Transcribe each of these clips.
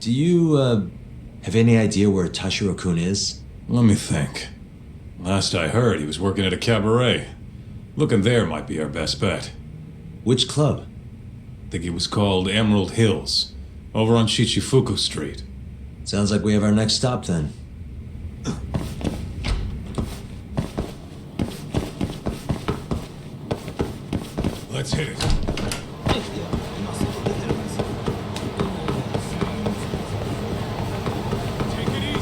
Do you, have any idea where Tashiro-kun is? Let me think. Last I heard, he was working at a cabaret. Looking there might be our best bet. Which club? I think it was called Emerald Hills, over on Shichifuku Street. Sounds like we have our next stop then. Let's hit it. Take it easy.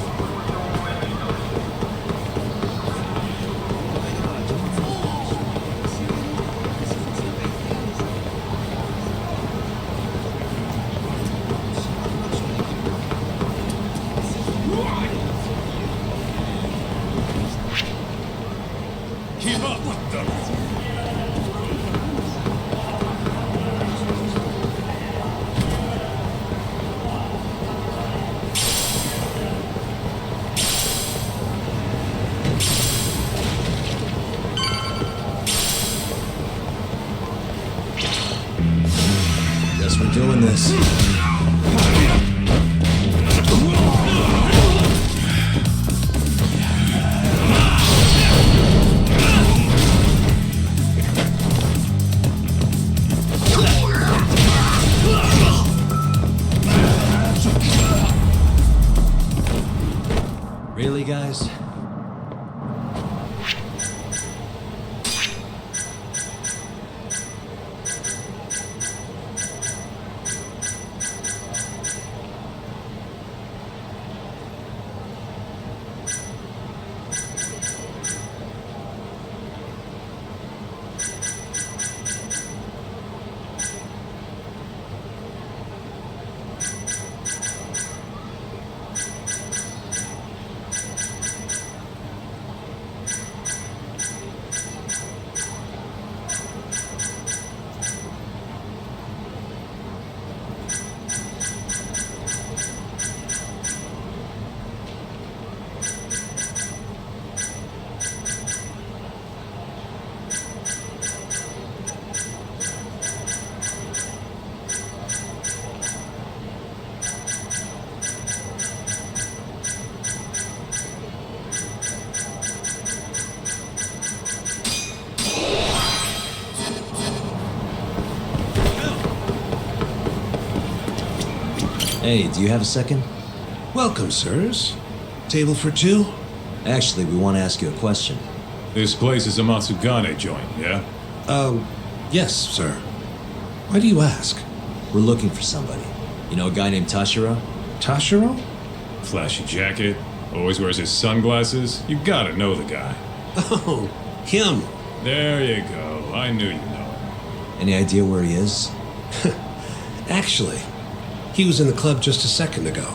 Keep up. Guess we're doing this. Really, guys? Hey, do you have a second? Welcome, sirs. Table for two? Actually, we want to ask you a question. This place is a Matsugane joint, yeah? Yes, sir. Why do you ask? We're looking for somebody. You know a guy named Tashiro? Tashiro? Flashy jacket, always wears his sunglasses. You gotta know the guy. Oh, him. There you go. I knew you'd know. Any idea where he is? Actually, he was in the club just a second ago.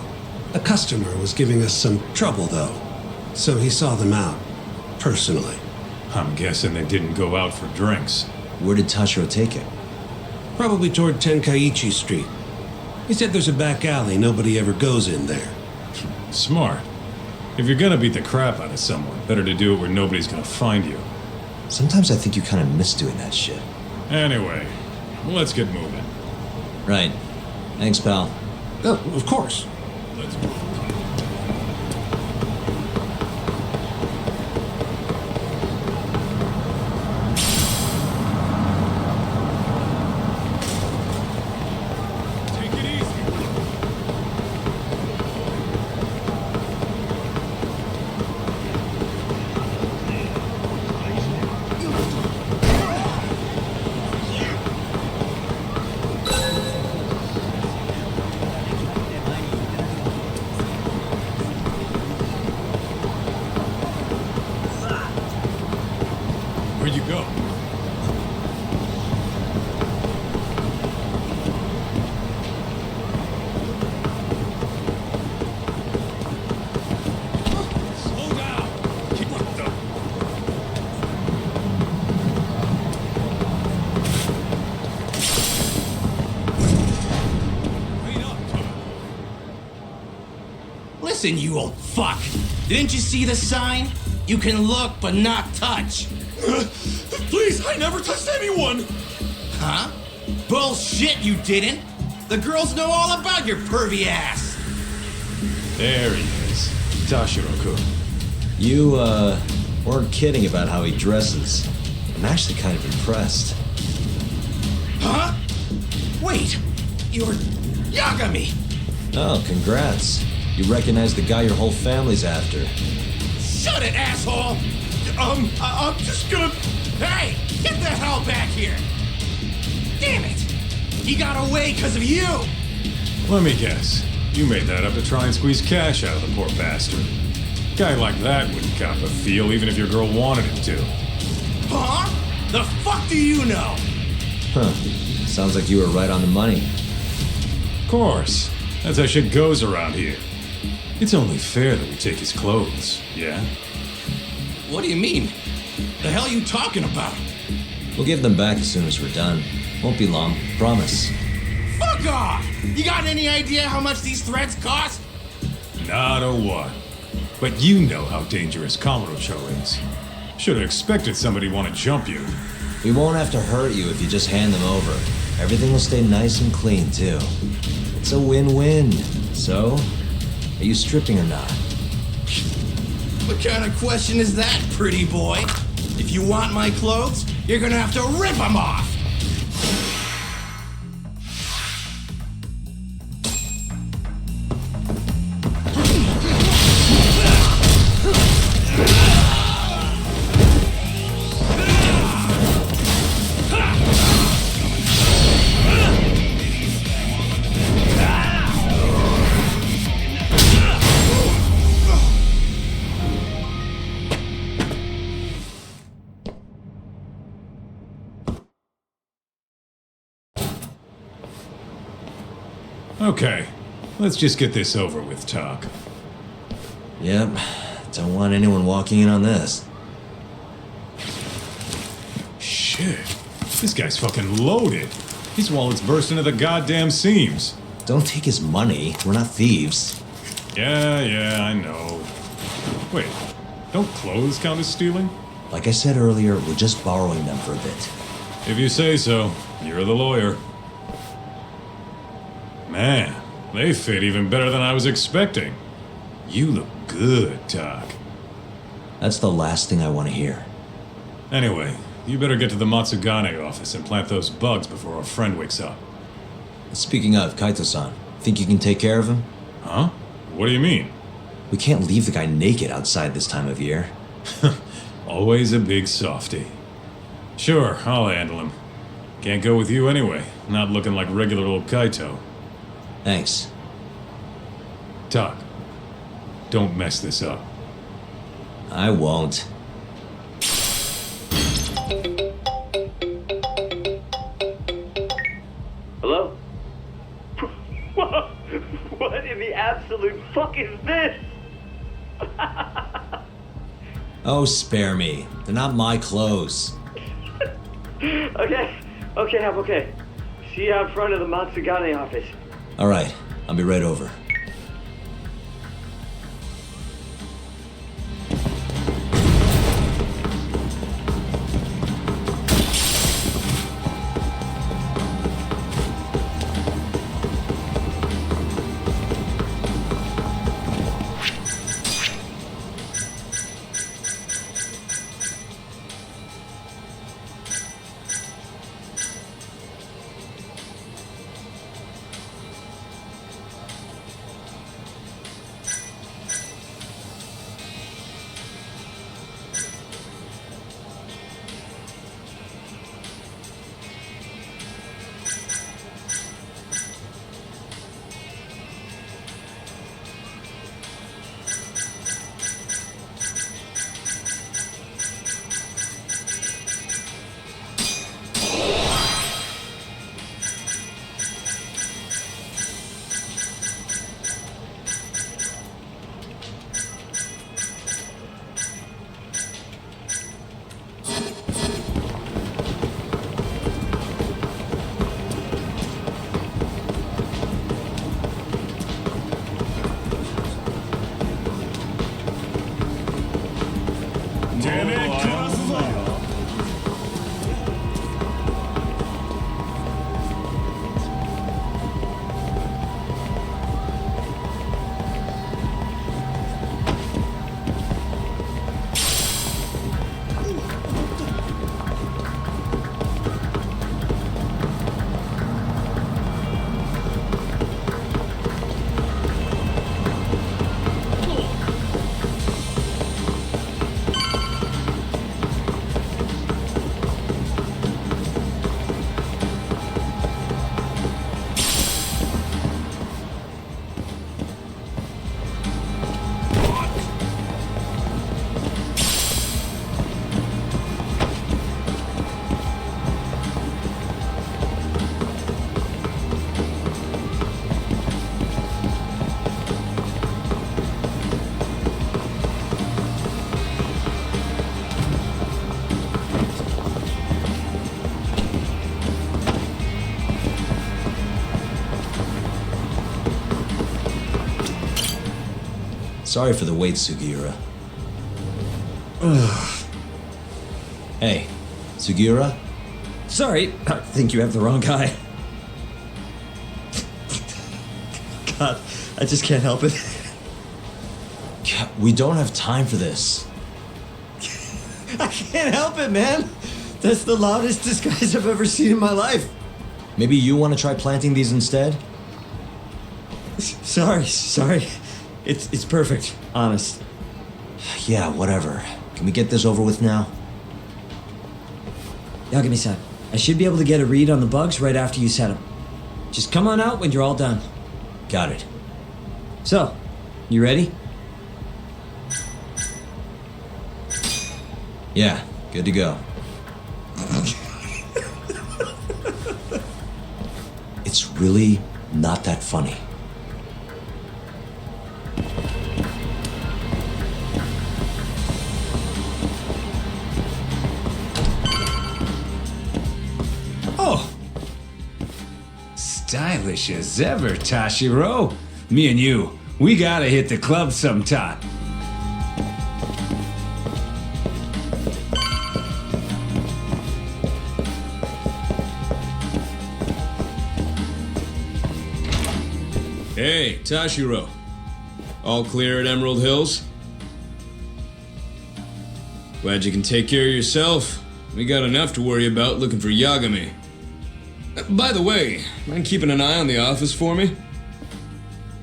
A customer was giving us some trouble, though. So he saw them out, personally. I'm guessing they didn't go out for drinks. Where did Tashiro take him? Probably toward Tenkaichi Street. He said there's a back alley nobody ever goes in there. Smart. If you're gonna beat the crap out of someone, better to do it where nobody's gonna find you. Sometimes I think you kind of miss doing that shit. Anyway, let's get moving. Right. Thanks, pal. Oh, of course. Let's move. Take it easy. Where'd you go? Slow down. Keep up, though. Wait up, Todd. Listen, you old fuck! Didn't you see the sign? You can look, but not touch. Please, I never touched anyone! Huh? Bullshit, you didn't! The girls know all about your pervy ass! There he is. Tashiro-kun. You, weren't kidding about how he dresses. I'm actually kind of impressed. Huh? Wait, you're Yagami! Oh, congrats. You recognize the guy your whole family's after. Shut it, asshole! I'm just gonna. Hey, get the hell back here! Damn it! He got away because of you! Let me guess. You made that up to try and squeeze cash out of the poor bastard. Guy like that wouldn't cop a feel even if your girl wanted him to. Huh? The fuck do you know? Huh. Sounds like you were right on the money. Of course. That's how shit goes around here. It's only fair that we take his clothes, yeah? What do you mean? The hell are you talking about? We'll give them back as soon as we're done. Won't be long, promise. Fuck off! You got any idea how much these threads cost? Not a what. But you know how dangerous Kamurocho is. Should have expected somebody want to jump you. We won't have to hurt you if you just hand them over. Everything will stay nice and clean, too. It's a win-win. So, are you stripping or not? What kind of question is that, pretty boy? If you want my clothes, you're gonna have to rip them off! Okay, let's just get this over with, Talk. Yep. Don't want anyone walking in on this. Shit. This guy's fucking loaded. His wallet's burst into the goddamn seams. Don't take his money. We're not thieves. Yeah, I know. Wait, don't clothes count as stealing? Like I said earlier, we're just borrowing them for a bit. If you say so, you're the lawyer. Man, they fit even better than I was expecting. You look good, Talk. That's the last thing I want to hear. Anyway, you better get to the Matsugane office and plant those bugs before our friend wakes up. Speaking of, Kaito-san, think you can take care of him? Huh? What do you mean? We can't leave the guy naked outside this time of year. Always a big softy. Sure, I'll handle him. Can't go with you anyway, not looking like regular old Kaito. Thanks. Talk. Don't mess this up. I won't. Hello? What in the absolute fuck is this? Oh, spare me. They're not my clothes. Okay, I'm okay. See you out front of the Matsugane office. All right, I'll be right over. Sorry for the wait, Sugiura. Hey, Sugiura? Sorry, I think you have the wrong guy. God, I just can't help it. We don't have time for this. I can't help it, man. That's the loudest disguise I've ever seen in my life. Maybe you want to try planting these instead? Sorry. It's perfect, honest. Yeah, whatever. Can we get this over with now? Yagami-san, I should be able to get a read on the bugs right after you set them. Just come on out when you're all done. Got it. So, you ready? Yeah, good to go. It's really not that funny. Oh! Stylish as ever, Tashiro. Me and you, we gotta hit the club sometime. Hey, Tashiro. All clear at Emerald Hills? Glad you can take care of yourself. We got enough to worry about looking for Yagami. By the way, mind keeping an eye on the office for me?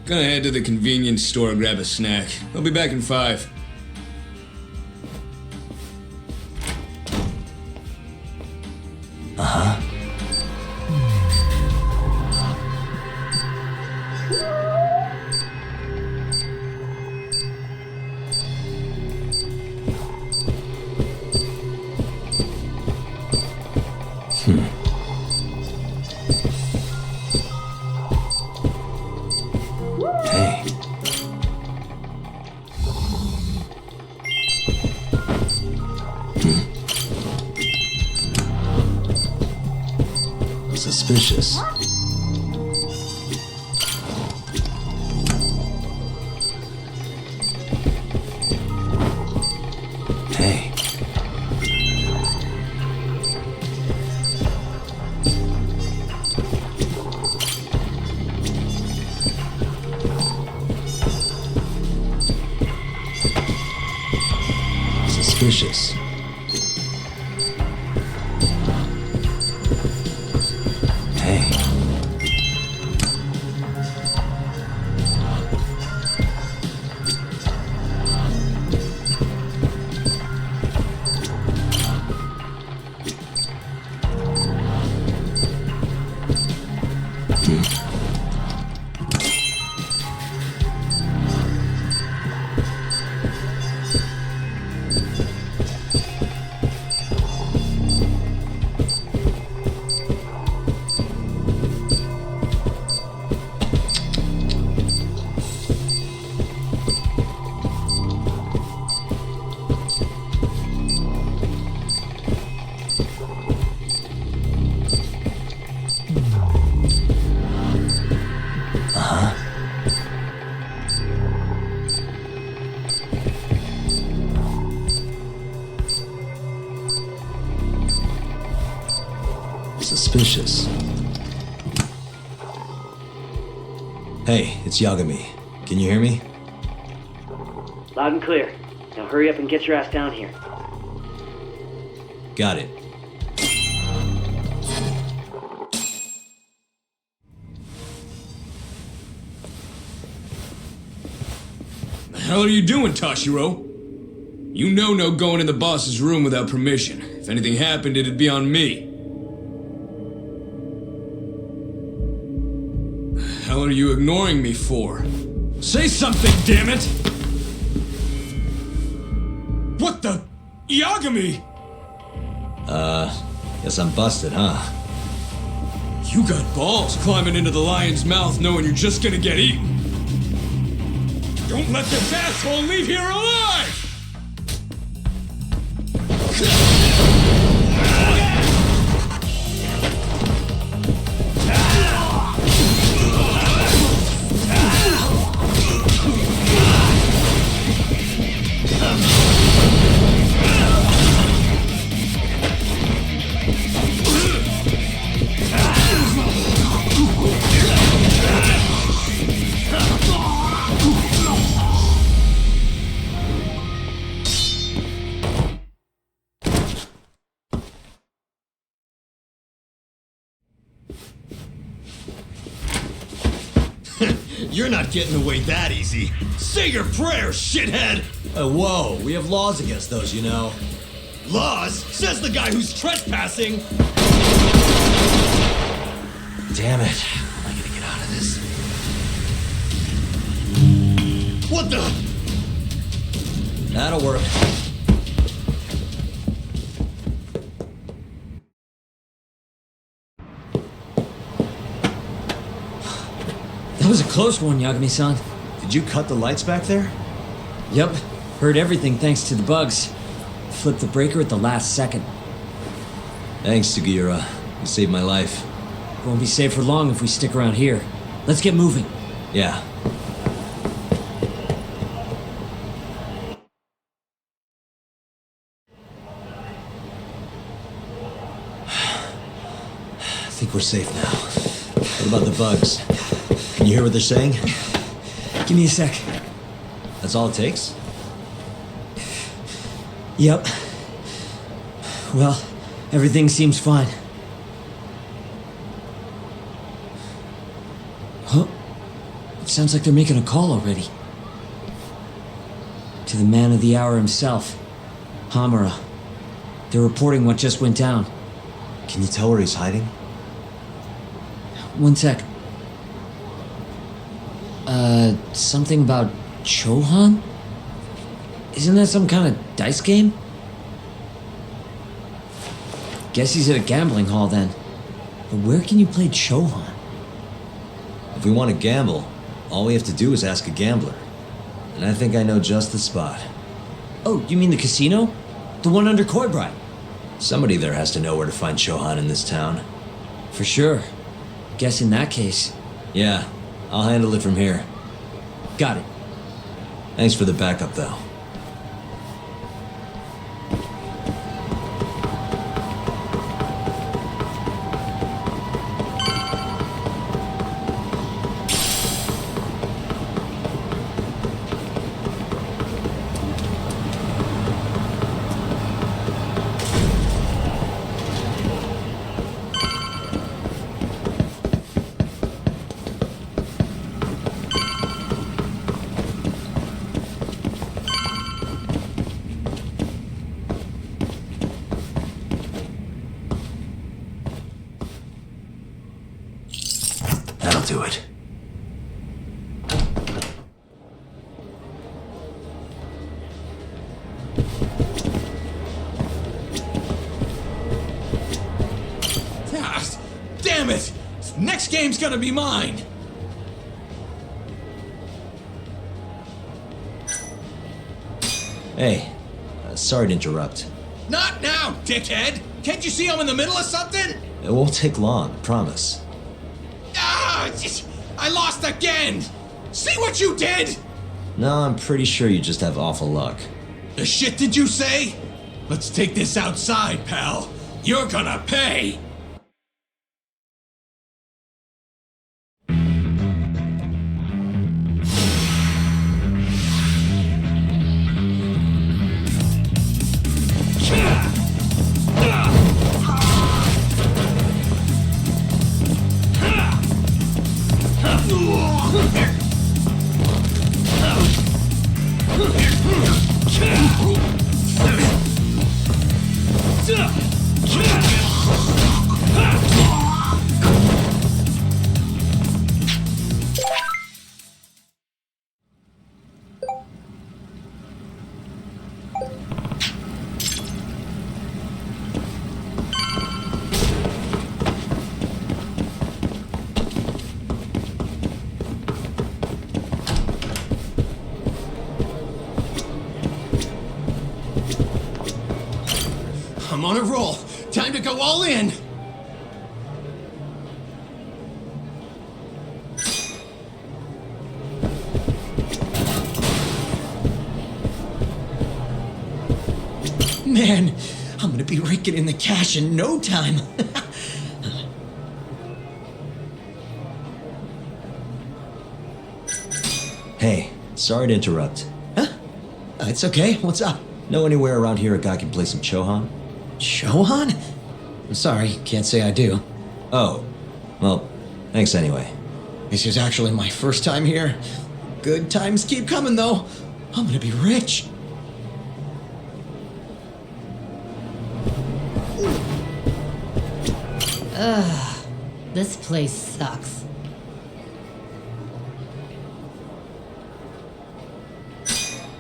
Gonna head to the convenience store and grab a snack. I'll be back in 5. Hey. Suspicious. Hey. Suspicious. Hey. Suspicious. Hey, it's Yagami. Can you hear me? Loud and clear. Now hurry up and get your ass down here. Got it. The hell are you doing, Tashiro? You know no going in the boss's room without permission. If anything happened, it'd be on me. The hell are you ignoring me for? Say something, damn it! What the? Yagami! Guess I'm busted, huh? You got balls climbing into the lion's mouth knowing you're just gonna get eaten. Don't let this asshole leave here alive! You're not getting away that easy. Say your prayers, shithead! Whoa, we have laws against those, you know. Laws? Says the guy who's trespassing! Damn it. How am I gonna get out of this? What the? That'll work. That was a close one, Yagami-san. Did you cut the lights back there? Yep, heard everything thanks to the bugs. Flipped the breaker at the last second. Thanks, Sugiura. You saved my life. Won't be safe for long if we stick around here. Let's get moving. Yeah. I think we're safe now. What about the bugs? Can you hear what they're saying? Give me a sec. That's all it takes? Yep. Well, everything seems fine. Huh? It sounds like they're making a call already. To the man of the hour himself, Hamura. They're reporting what just went down. Can you tell where he's hiding? One sec. Something about Chohan? Isn't that some kind of dice game? Guess he's at a gambling hall then. But where can you play Chohan? If we want to gamble, all we have to do is ask a gambler. And I think I know just the spot. Oh, you mean the casino? The one under Koibride? Somebody there has to know where to find Chohan in this town. For sure. Guess in that case. Yeah, I'll handle it from here. Got it. Thanks for the backup, though. That'll do it. Ah, damn it! Next game's gonna be mine! Hey, sorry to interrupt. Not now, dickhead! Can't you see I'm in the middle of something? It won't take long, promise. Ah! I lost again! See what you did? No, I'm pretty sure you just have awful luck. The shit did you say? Let's take this outside, pal. You're gonna pay! I'm on a roll. Time to go all in. Man, I'm gonna be raking in the cash in no time. Hey, sorry to interrupt. Huh? It's okay. What's up? Know anywhere around here a guy can play some Chohan? Chohan? I'm sorry, can't say I do. Oh, well, thanks anyway. This is actually my first time here. Good times keep coming, though. I'm gonna be rich. Ugh, this place sucks.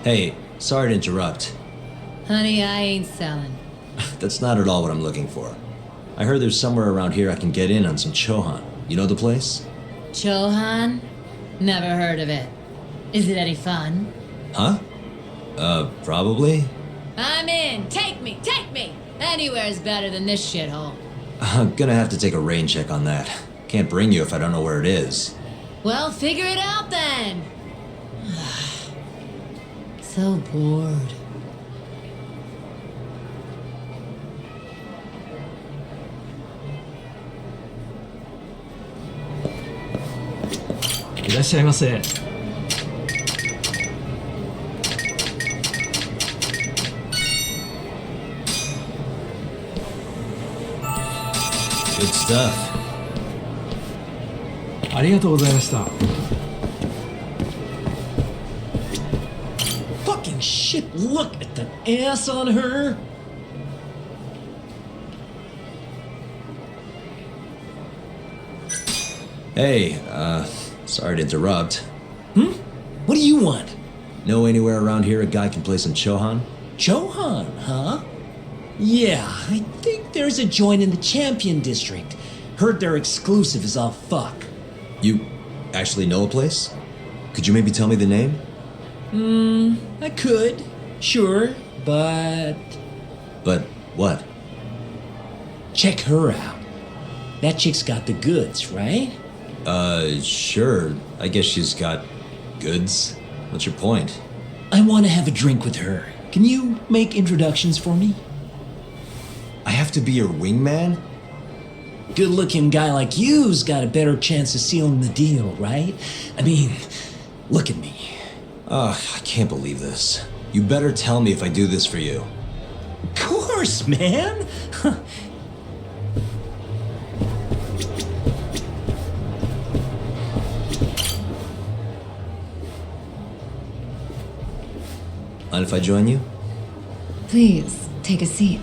Hey, sorry to interrupt. Honey, I ain't selling. That's not at all what I'm looking for. I heard there's somewhere around here I can get in on some Chohan. You know the place? Chohan? Never heard of it. Is it any fun? Huh? Probably? I'm in! Take me! Take me! Anywhere's better than this shithole. I'm gonna have to take a rain check on that. Can't bring you if I don't know where it is. Well, figure it out then! So bored. Good stuff. Fucking shit, look at the ass on her. Hey, sorry to interrupt. What do you want? Know anywhere around here a guy can play some Chohan? Chohan, huh? Yeah, I think there's a joint in the Champion District. Heard their exclusive is all fuck. You actually know a place? Could you maybe tell me the name? I could, sure, but But what? check her out. That chick's got the goods, right? Sure. I guess she's got goods. What's your point? I want to have a drink with her. Can you make introductions for me? I have to be your wingman? Good-looking guy like you's got a better chance of sealing the deal, right? I mean, look at me. Ugh, I can't believe this. You better tell me if I do this for you. Of course, man. Mind if I join you? Please, take a seat.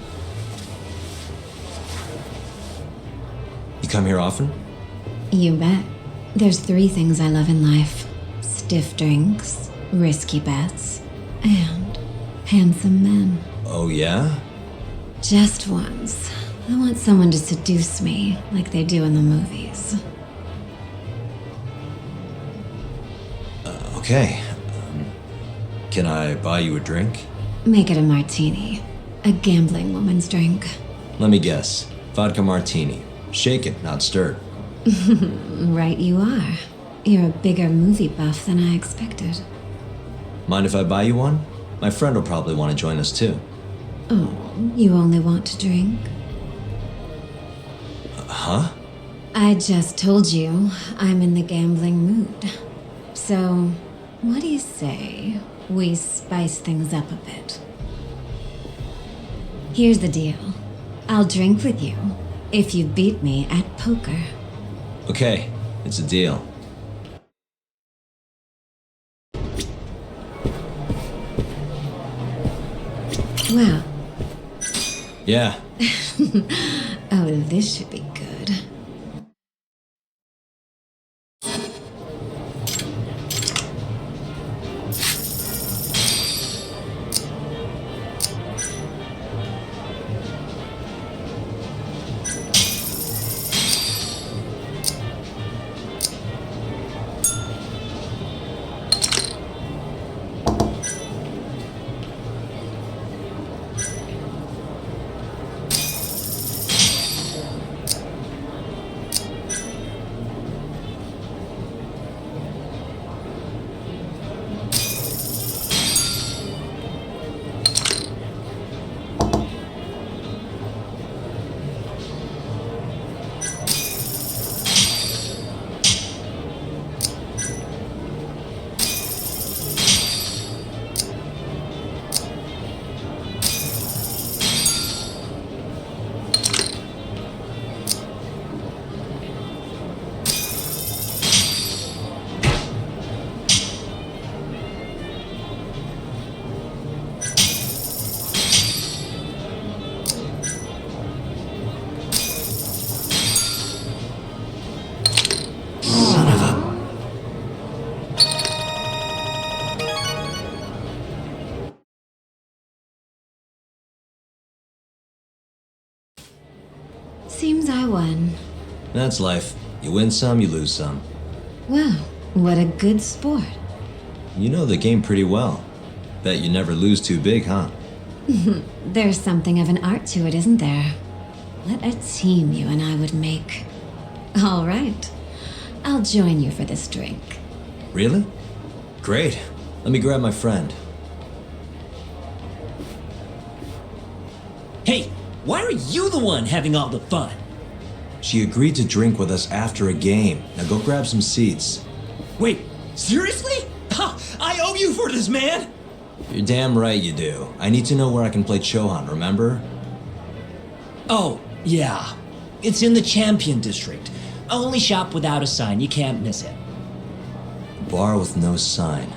You come here often? You bet. There's 3 things I love in life. Stiff drinks, risky bets, and handsome men. Oh, yeah? Just once. I want someone to seduce me like they do in the movies. Okay. Can I buy you a drink? Make it a martini. A gambling woman's drink. Let me guess. Vodka martini. Shaken, not stirred. Right you are. You're a bigger movie buff than I expected. Mind if I buy you one? My friend will probably want to join us too. Oh, you only want to drink? Huh? I just told you I'm in the gambling mood. So, what do you say we spice things up a bit? Here's the deal. I'll drink with you if you beat me at poker. Okay, it's a deal. Well, Yeah. oh, this should be good. I won. That's life. You win some, you lose some. Wow, what a good sport. You know the game pretty well. Bet you never lose too big, huh? There's something of an art to it, isn't there? What a team you and I would make. All right. I'll join you for this drink. Really? Great. Let me grab my friend. Hey, why are you the one having all the fun? She agreed to drink with us after a game. Now go grab some seats. Wait, seriously? Ha! I owe you for this, man! You're damn right you do. I need to know where I can play Chohan, remember? Oh, yeah. It's in the Champion District. Only shop without a sign, you can't miss it. A bar with no sign.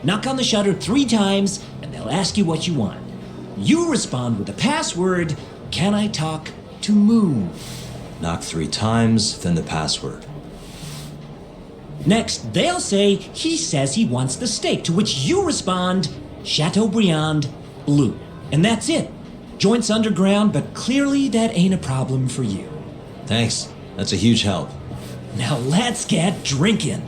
Knock on the shutter 3 times, and they'll ask you what you want. You respond with the password, "Can I talk to Moon?" Knock 3 times, then the password. Next, they'll say, "He says he wants the steak," to which you respond, "Chateaubriand Blue." And that's it. Joint's underground, but clearly that ain't a problem for you. Thanks. That's a huge help. Now let's get drinking.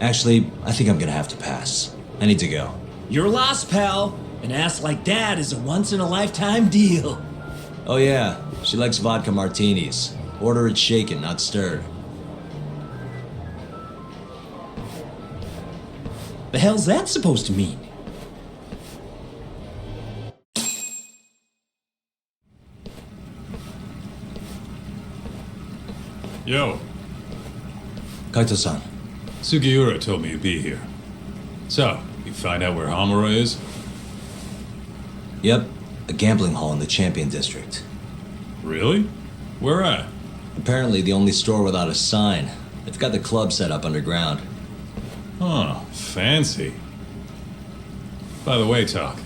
Actually, I think I'm gonna have to pass. I need to go. You're lost, pal. An ass like that is a once-in-a-lifetime deal. Oh yeah, she likes vodka martinis. Order it shaken, not stirred. The hell's that supposed to mean? Yo, Kaito-san. Sugiura told me you'd be here. So, you find out where Hamura is? Yep, a gambling hall in the Champion District. Really? Where at? Apparently the only store without a sign. They've got the club set up underground. Huh, fancy. By the way, Talk,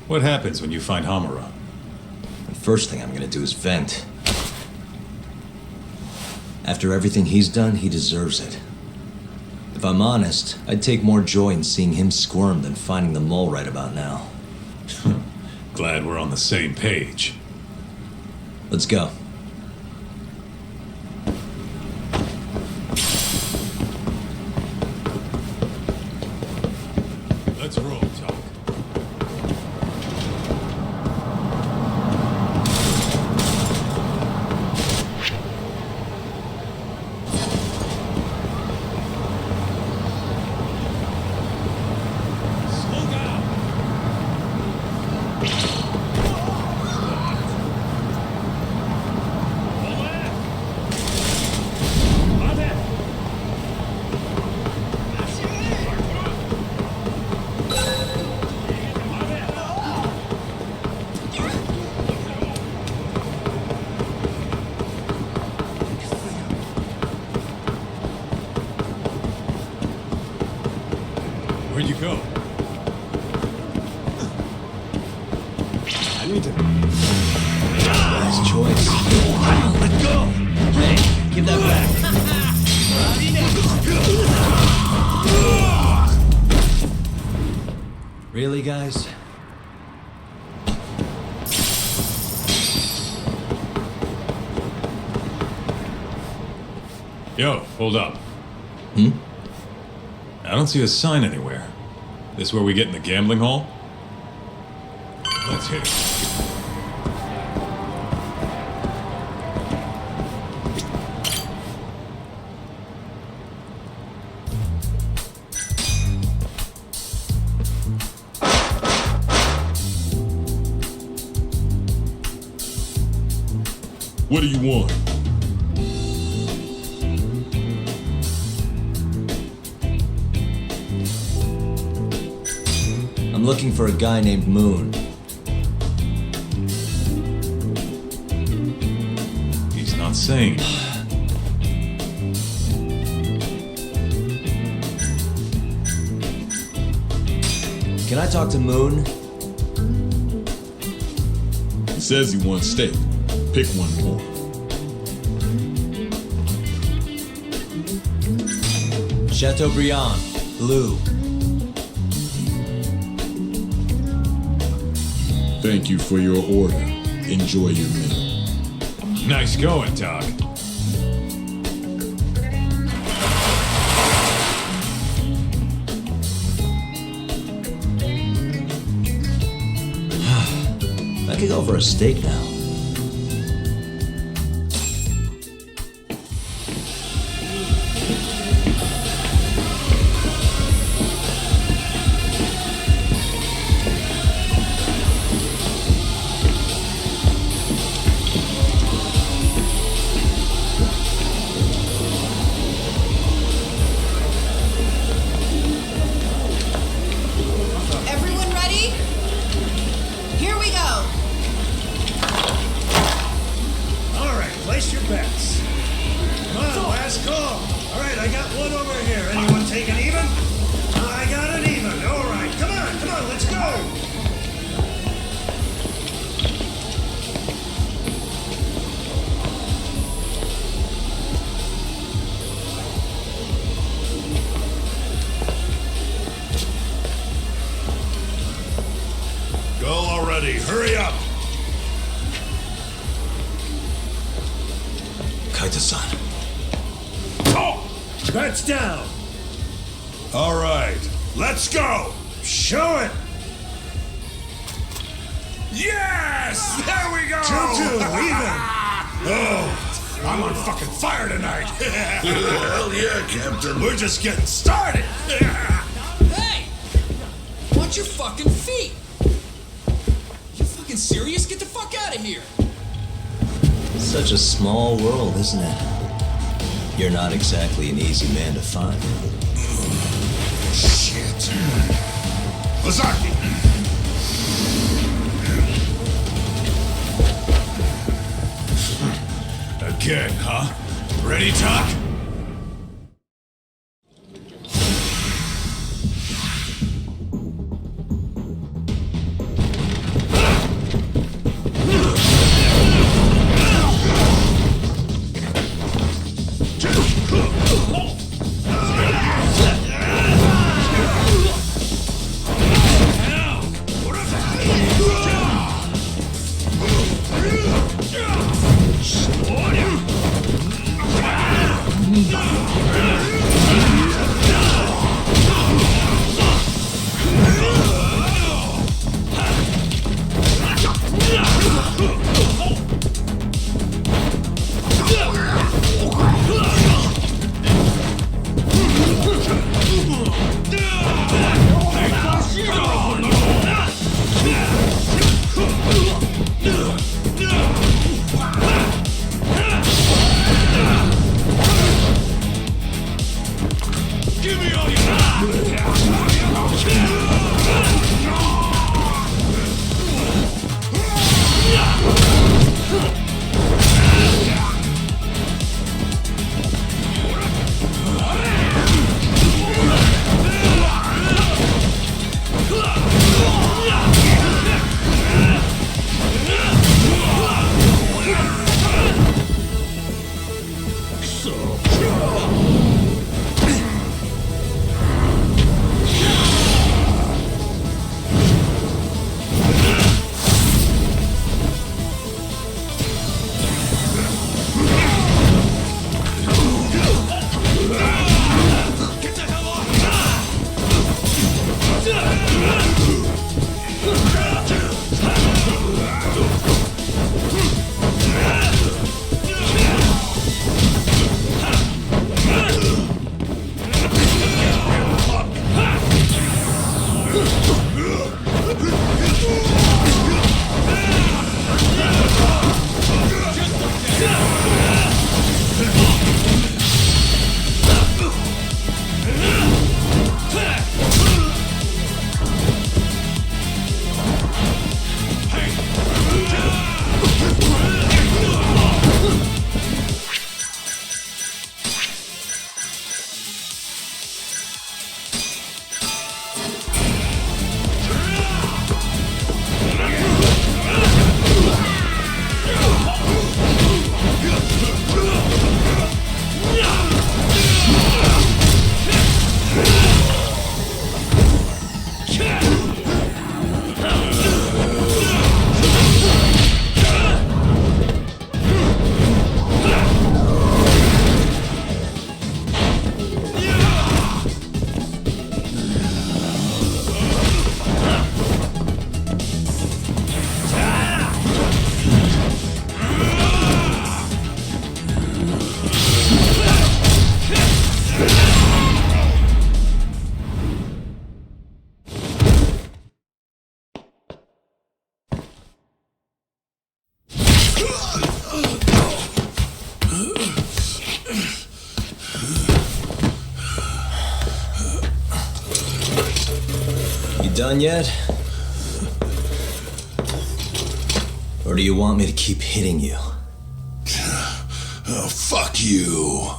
what happens when you find Hamura? The first thing I'm gonna do is vent. After everything he's done, he deserves it. If I'm honest, I'd take more joy in seeing him squirm than finding the mole right about now. Glad we're on the same page. Let's go. Let's roll, Talk. Where'd you go? I need to. Nice choice. Let go! Hey, give that back. Really, guys? Yo, hold up. Hmm? I don't see a sign anywhere. This where we get in the gambling hall? Let's hit it. What do you want? I'm looking for a guy named Moon. He's not saying. Can I talk to Moon? He says he wants steak. Pick one more. Chateaubriand, Blue. Thank you for your order. Enjoy your meal. Nice going, Doc. I could go for a steak now. Everyone ready? Here we go. All right, place your bets. Come on, last call. All right, I got one over here. Anyone take an even? I got an even. All right, come on, let's go. Go already. Hurry up. Kaita-san. Bets down. All right, let's go. Show it. Yes! There we go! 2-2, even. Oh, I'm on fucking fire tonight. Hell yeah, Captain. We're just getting started. Hey! Watch your fucking feet! You fucking serious? Get the fuck out of here! Such a small world, isn't it? You're not exactly an easy man to find. Shit. Ozaki! Again, huh? Ready, Doc? done yet? Or do you want me to keep hitting you? Oh, fuck you.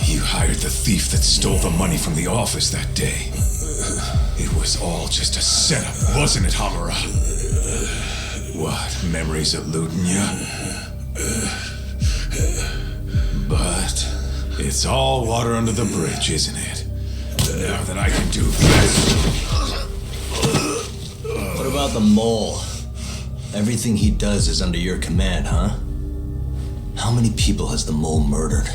You hired the thief that stole the money from the office that day. It was all just a setup, wasn't it, Hamura? What, memories eluding you? But it's all water under the bridge, isn't it? Now that I can do this. What about the mole? Everything he does is under your command, huh? How many people has the mole murdered?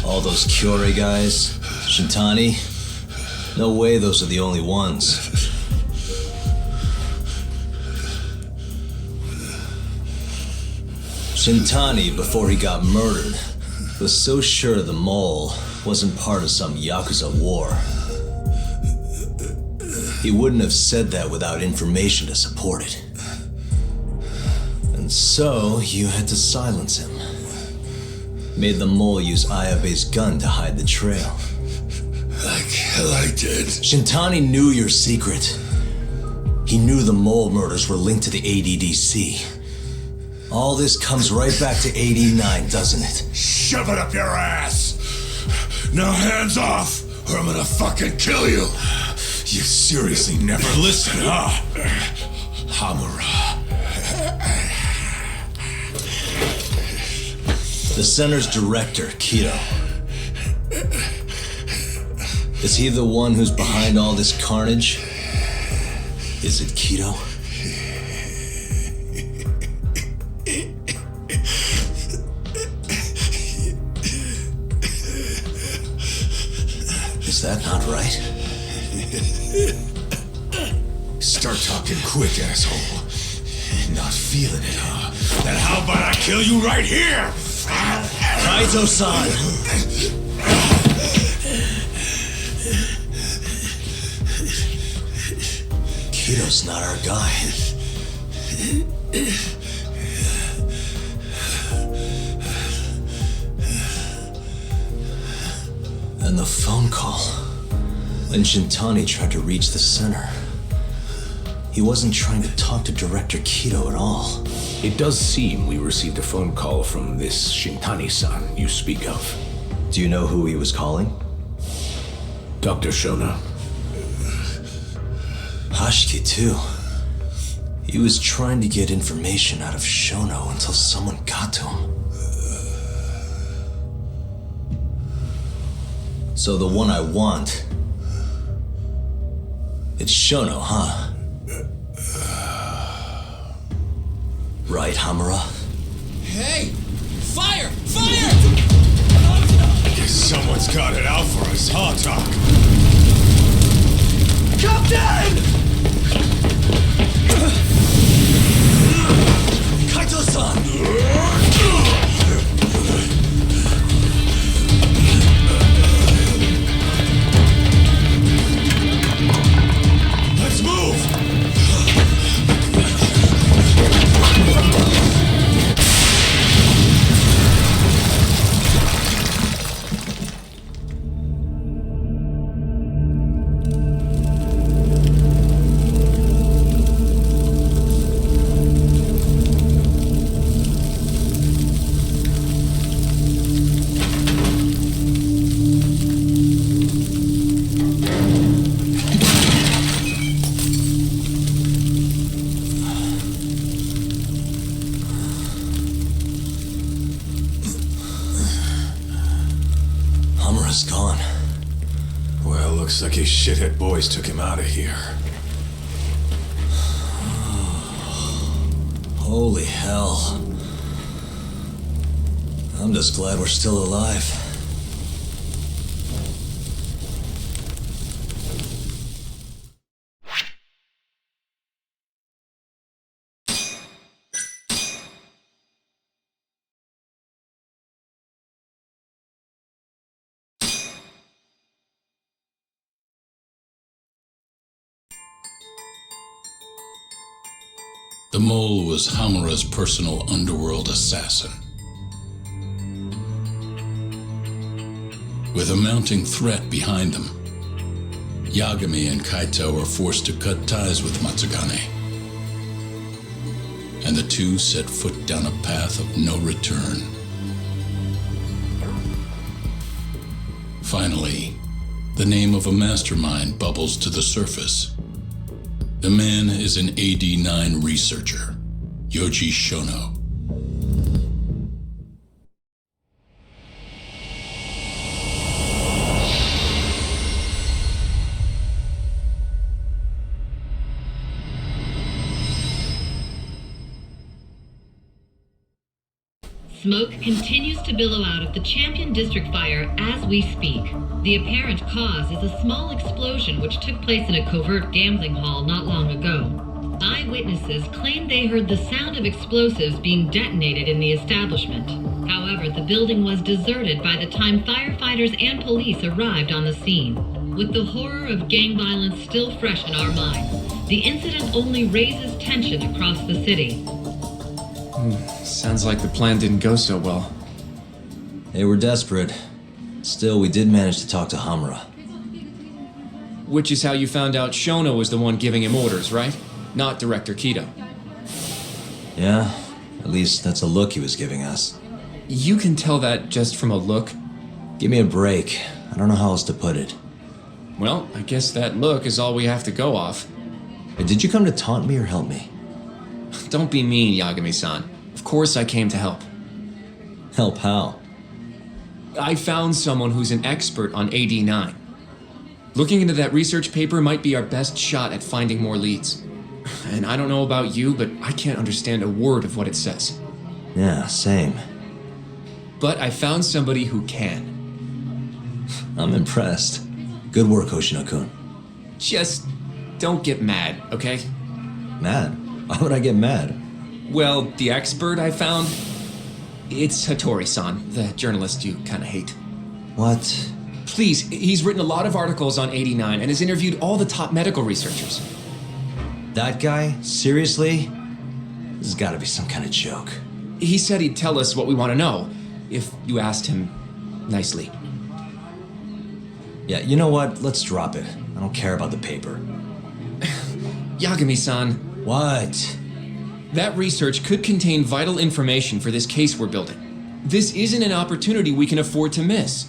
All those Kyorei guys? Shintani? No way those are the only ones. Shintani, before he got murdered, was so sure the mole wasn't part of some Yakuza war. He wouldn't have said that without information to support it. And so, you had to silence him. Made the mole use Ayabe's gun to hide the trail. Like hell I did. Shintani knew your secret. He knew the mole murders were linked to the ADDC. All this comes right back to 89, doesn't it? Shove it up your ass! Now hands off, or I'm gonna fucking kill you! You seriously never listen, huh? Hamura. The center's director, Kido. Is he the one who's behind all this carnage? Is it Kido? Is that not right? Start talking quick, asshole. Not feeling it, huh? Then how about I kill you right here? Kaito-san! Kido's not our guy. And the phone call. When Shintani tried to reach the center, he wasn't trying to talk to Director Kido at all. It does seem we received a phone call from this Shintani-san you speak of. Do you know who he was calling? Dr. Shona. Hashiki, too. He was trying to get information out of Shono until someone got to him. So the one I want... It's Shono, huh? Right, Hamura? Hey! Fire! Fire! Guess someone's got it out for us, huh, Doc? Captain! Kaito-san! Let's move! Hamura's gone. Well, looks like his shithead boys took him out of here. Holy hell. I'm just glad we're still alive. The mole was Hamura's personal underworld assassin. With a mounting threat behind them, Yagami and Kaito are forced to cut ties with Matsugane. And the two set foot down a path of no return. Finally, the name of a mastermind bubbles to the surface. The man is an AD-9 researcher, Yoji Shono. Smoke continues to billow out of the Champion District fire as we speak. The apparent cause is a small explosion which took place in a covert gambling hall not long ago. Eyewitnesses claim they heard the sound of explosives being detonated in the establishment. However, the building was deserted by the time firefighters and police arrived on the scene. With the horror of gang violence still fresh in our minds, the incident only raises tension across the city. Sounds like the plan didn't go so well. They were desperate. Still, we did manage to talk to Hamura. Which is how you found out Shono was the one giving him orders, right? Not Director Kido. Yeah, at least that's a look he was giving us. You can tell that just from a look? Give me a break. I don't know how else to put it. Well, I guess that look is all we have to go off. Hey, did you come to taunt me or help me? Don't be mean, Yagami-san. Of course I came to help. Help how? I found someone who's an expert on AD-9. Looking into that research paper might be our best shot at finding more leads. And I don't know about you, but I can't understand a word of what it says. Yeah, same. But I found somebody who can. I'm impressed. Good work, Hoshino-kun. Just don't get mad, okay? Mad? Why would I get mad? Well, the expert I found, it's Hattori-san, the journalist you kinda hate. What? Please, he's written a lot of articles on AD-9 and has interviewed all the top medical researchers. That guy? Seriously? This has gotta be some kind of joke. He said he'd tell us what we want to know, if you asked him nicely. Yeah, you know what? Let's drop it. I don't care about the paper. Yagami-san. What? That research could contain vital information for this case we're building. This isn't an opportunity we can afford to miss.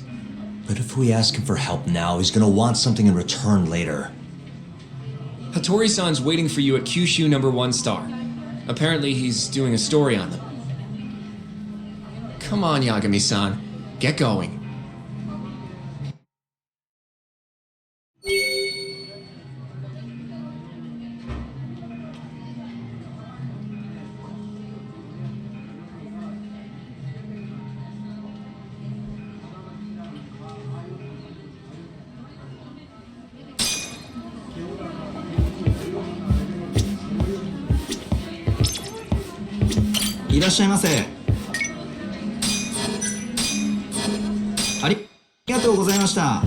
But if we ask him for help now, he's gonna want something in return later. Hattori-san's waiting for you at Kyushu #1 star. Apparently he's doing a story on them. Come on, Yagami-san. Get going.いらっしゃいませ。ありがとうございました。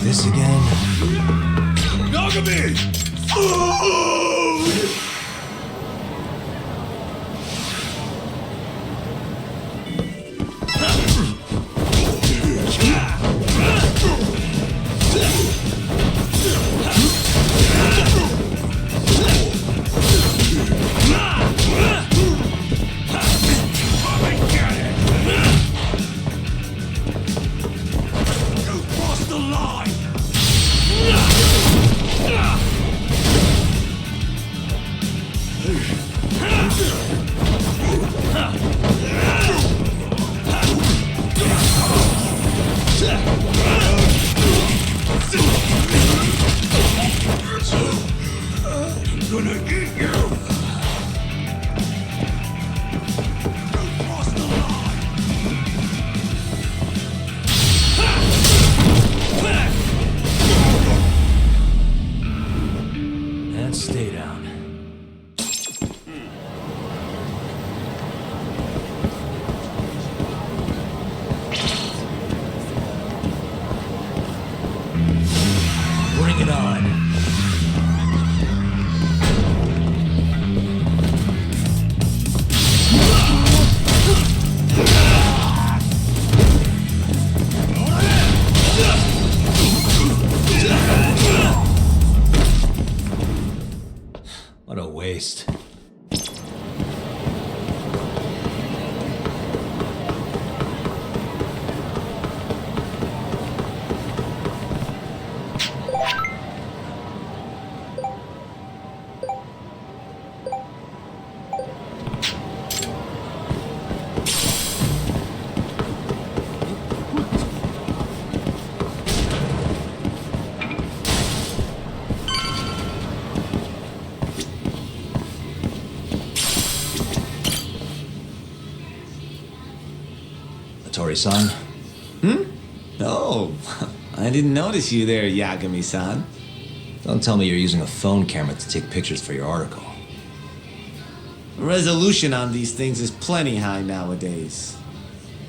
This again? Yagami! Food! Let's stay down. Bring it on. What a waste. Tori-san? Oh, I didn't notice you there, Yagami-san. Don't tell me you're using a phone camera to take pictures for your article. Resolution on these things is plenty high nowadays.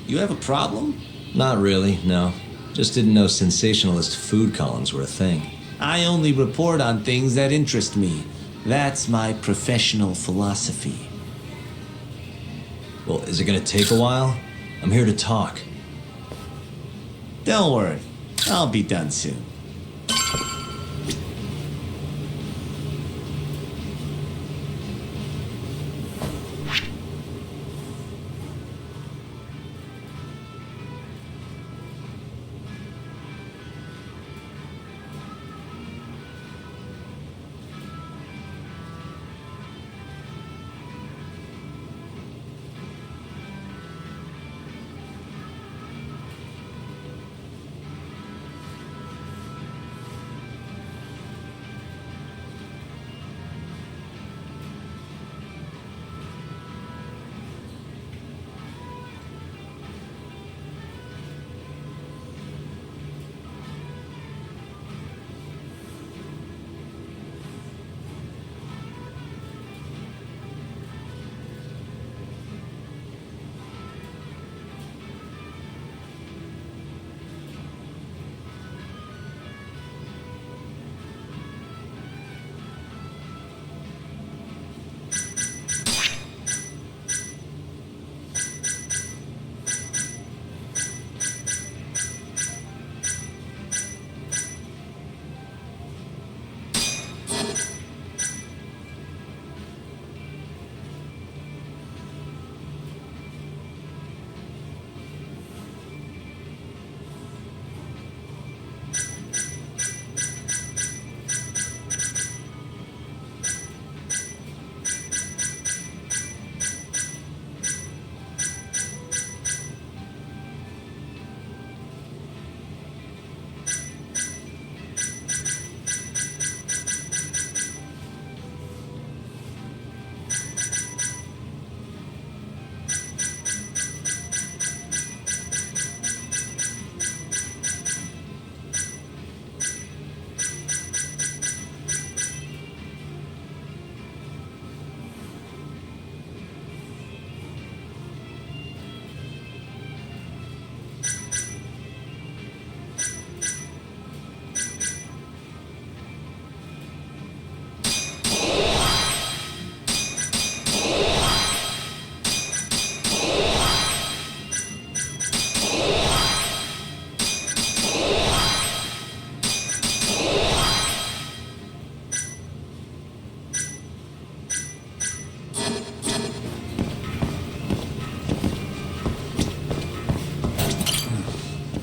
You have a problem? Not really, no. Just didn't know sensationalist food columns were a thing. I only report on things that interest me. That's my professional philosophy. Well, is it gonna take a while? I'm here to talk. Don't worry. I'll be done soon.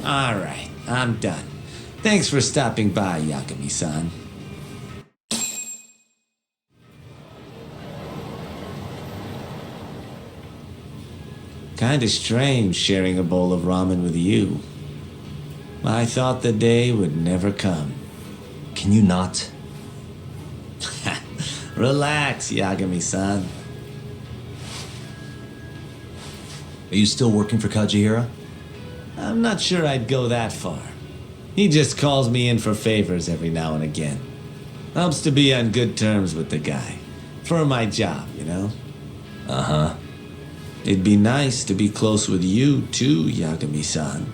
All right, I'm done. Thanks for stopping by, Yagami-san. Kinda strange sharing a bowl of ramen with you. I thought the day would never come. Can you not? Relax, Yagami-san. Are you still working for Kajihira? I'm not sure I'd go that far. He just calls me in for favors every now and again. Helps to be on good terms with the guy. For my job, you know? Uh-huh. It'd be nice to be close with you, too, Yagami-san.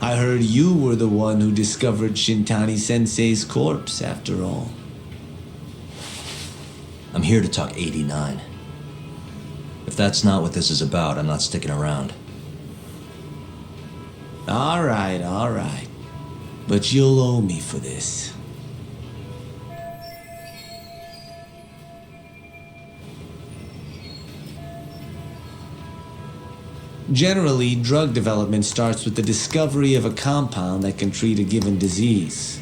I heard you were the one who discovered Shintani-sensei's corpse, after all. I'm here to talk 89. If that's not what this is about, I'm not sticking around. All right. But you'll owe me for this. Generally, drug development starts with the discovery of a compound that can treat a given disease.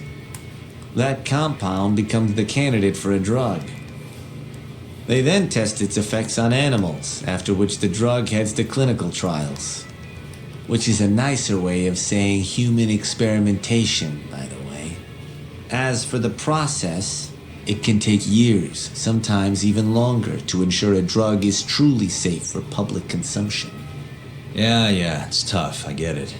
That compound becomes the candidate for a drug. They then test its effects on animals, after which the drug heads to clinical trials. Which is a nicer way of saying human experimentation, by the way. As for the process, it can take years, sometimes even longer, to ensure a drug is truly safe for public consumption. Yeah, it's tough, I get it.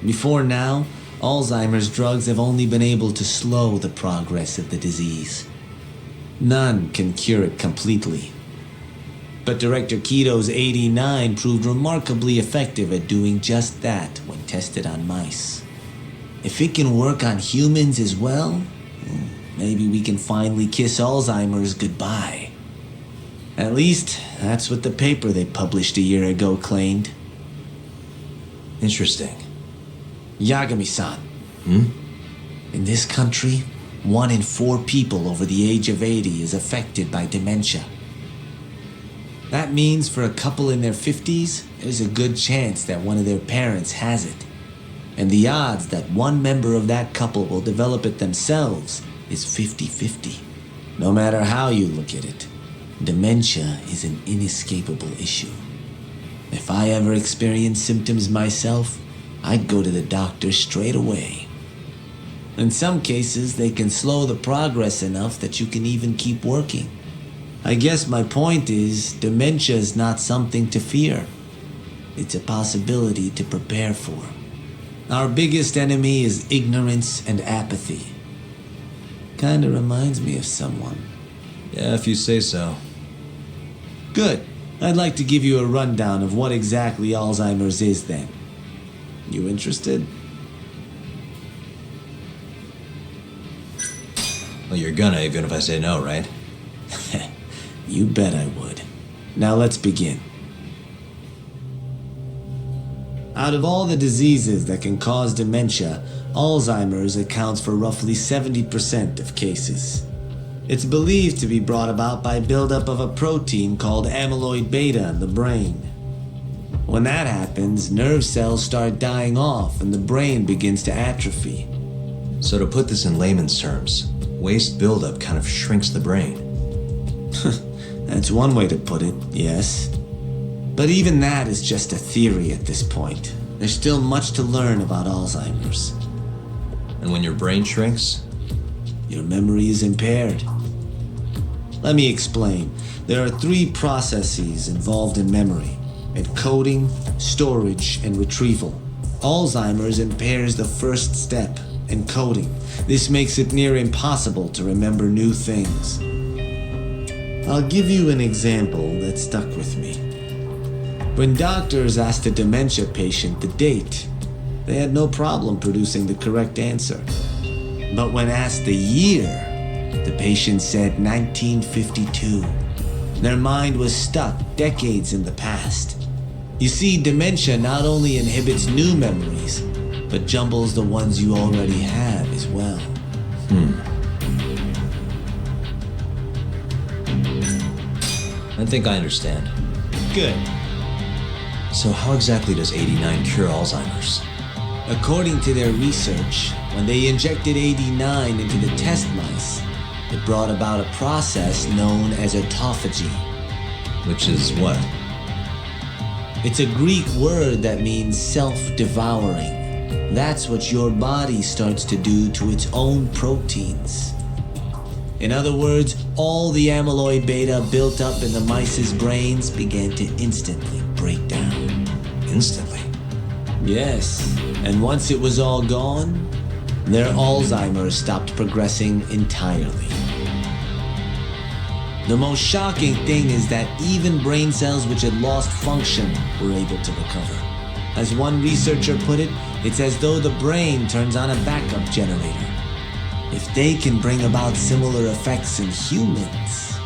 Before now, Alzheimer's drugs have only been able to slow the progress of the disease. None can cure it completely. But Director Keto's 89 proved remarkably effective at doing just that when tested on mice. If it can work on humans as well, maybe we can finally kiss Alzheimer's goodbye. At least, that's what the paper they published a year ago claimed. Interesting. Yagami-san. In this country, 1 in 4 people over the age of 80 is affected by dementia. That means for a couple in their 50s, there's a good chance that one of their parents has it. And the odds that one member of that couple will develop it themselves is 50-50. No matter how you look at it, dementia is an inescapable issue. If I ever experienced symptoms myself, I'd go to the doctor straight away. In some cases, they can slow the progress enough that you can even keep working. I guess my point is, dementia is not something to fear. It's a possibility to prepare for. Our biggest enemy is ignorance and apathy. Kinda reminds me of someone. Yeah, if you say so. Good. I'd like to give you a rundown of what exactly Alzheimer's is then. You interested? Well, you're gonna, even if I say no, right? You bet I would. Now let's begin. Out of all the diseases that can cause dementia, Alzheimer's accounts for roughly 70% of cases. It's believed to be brought about by buildup of a protein called amyloid beta in the brain. When that happens, nerve cells start dying off and the brain begins to atrophy. So to put this in layman's terms, waste buildup kind of shrinks the brain. That's one way to put it, yes. But even that is just a theory at this point. There's still much to learn about Alzheimer's. And when your brain shrinks? Your memory is impaired. Let me explain. There are 3 processes involved in memory: encoding, storage, and retrieval. Alzheimer's impairs the first step, encoding. This makes it near impossible to remember new things. I'll give you an example that stuck with me. When doctors asked a dementia patient the date, they had no problem producing the correct answer. But when asked the year, the patient said 1952. Their mind was stuck decades in the past. You see, dementia not only inhibits new memories, but jumbles the ones you already have as well. I think I understand. Good. So how exactly does 89 cure Alzheimer's? According to their research, when they injected 89 into the test mice, it brought about a process known as autophagy. Which is what? It's a Greek word that means self-devouring. That's what your body starts to do to its own proteins. In other words, all the amyloid beta built up in the mice's brains began to instantly break down. Instantly? Yes, and once it was all gone, Their Alzheimer's stopped progressing entirely. The most shocking thing is that even brain cells which had lost function were able to recover. As one researcher put it, it's as though the brain turns on a backup generator. If they can bring about similar effects in humans,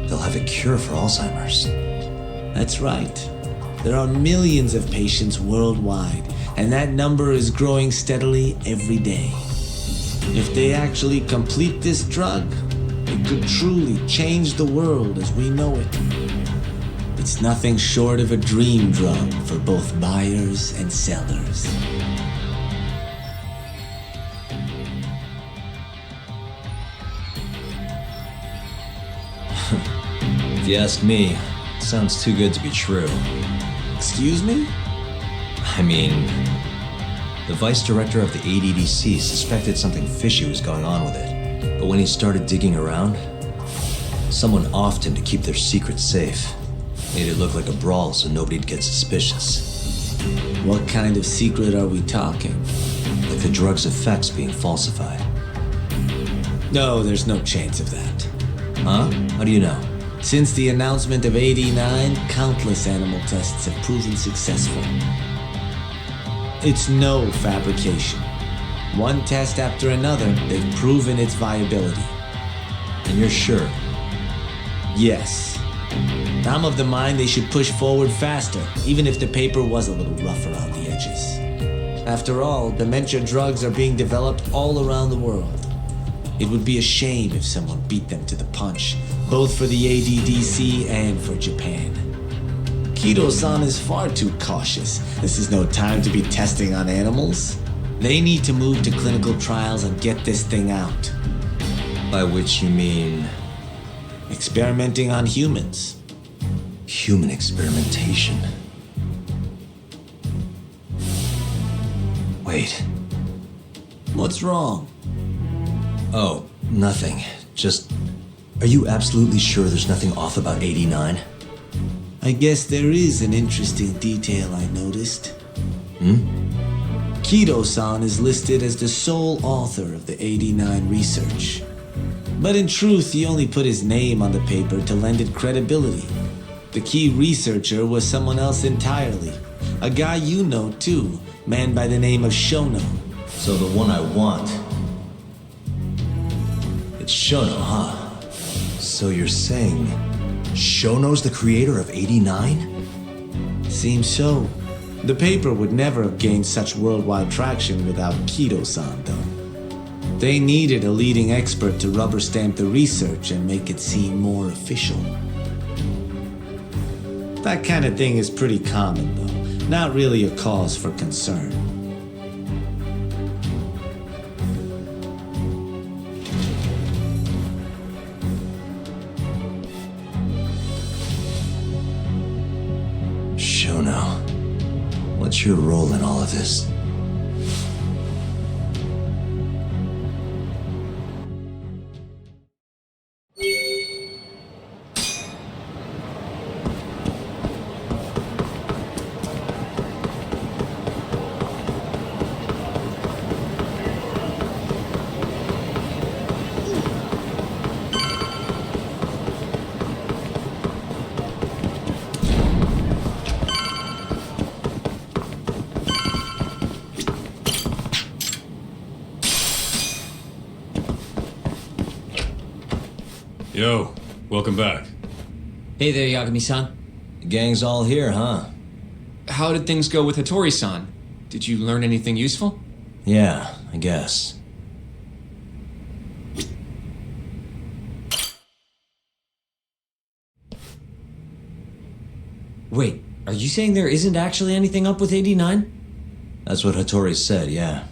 they'll have a cure for Alzheimer's. That's right. There are millions of patients worldwide, and that number is growing steadily every day. If they actually complete this drug, it could truly change the world as we know it. It's nothing short of a dream drug for both buyers and sellers. If you ask me, it sounds too good to be true. Excuse me? I mean, the vice director of the ADDC suspected something fishy was going on with it. But when he started digging around, someone offed him to keep their secret safe. Made it look like a brawl so nobody'd get suspicious. What kind of secret are we talking? Like the drug's effects being falsified. No, there's no chance of that. Huh? How do you know? Since the announcement of 89, countless animal tests have proven successful. It's no fabrication. One test after another, they've proven its viability. And you're sure? Yes. I'm of the mind they should push forward faster, even if the paper was a little rough around the edges. After all, dementia drugs are being developed all around the world. It would be a shame if someone beat them to the punch, both for the ADDC and for Japan. Kido-san is far too cautious. This is no time to be testing on animals. They need to move to clinical trials and get this thing out. By which you mean? Experimenting on humans. Human experimentation. Wait. What's wrong? Oh, nothing. Just, are you absolutely sure there's nothing off about 89? I guess there is an interesting detail I noticed. Kido-san is listed as the sole author of the 89 research. But in truth, he only put his name on the paper to lend it credibility. The key researcher was someone else entirely. A guy you know too, man by the name of Shono. So the one I want. It's Shono, huh? So you're saying Shono's the creator of 89? Seems so. The paper would never have gained such worldwide traction without Kido-san, though. They needed a leading expert to rubber stamp the research and make it seem more official. That kind of thing is pretty common, though. Not really a cause for concern. Shono, what's your role in all of this? Yo, welcome back. Hey there, Yagami-san. The gang's all here, huh? How did things go with Hattori-san? Did you learn anything useful? Yeah, I guess. Wait, are you saying there isn't actually anything up with 89? That's what Hattori said, yeah.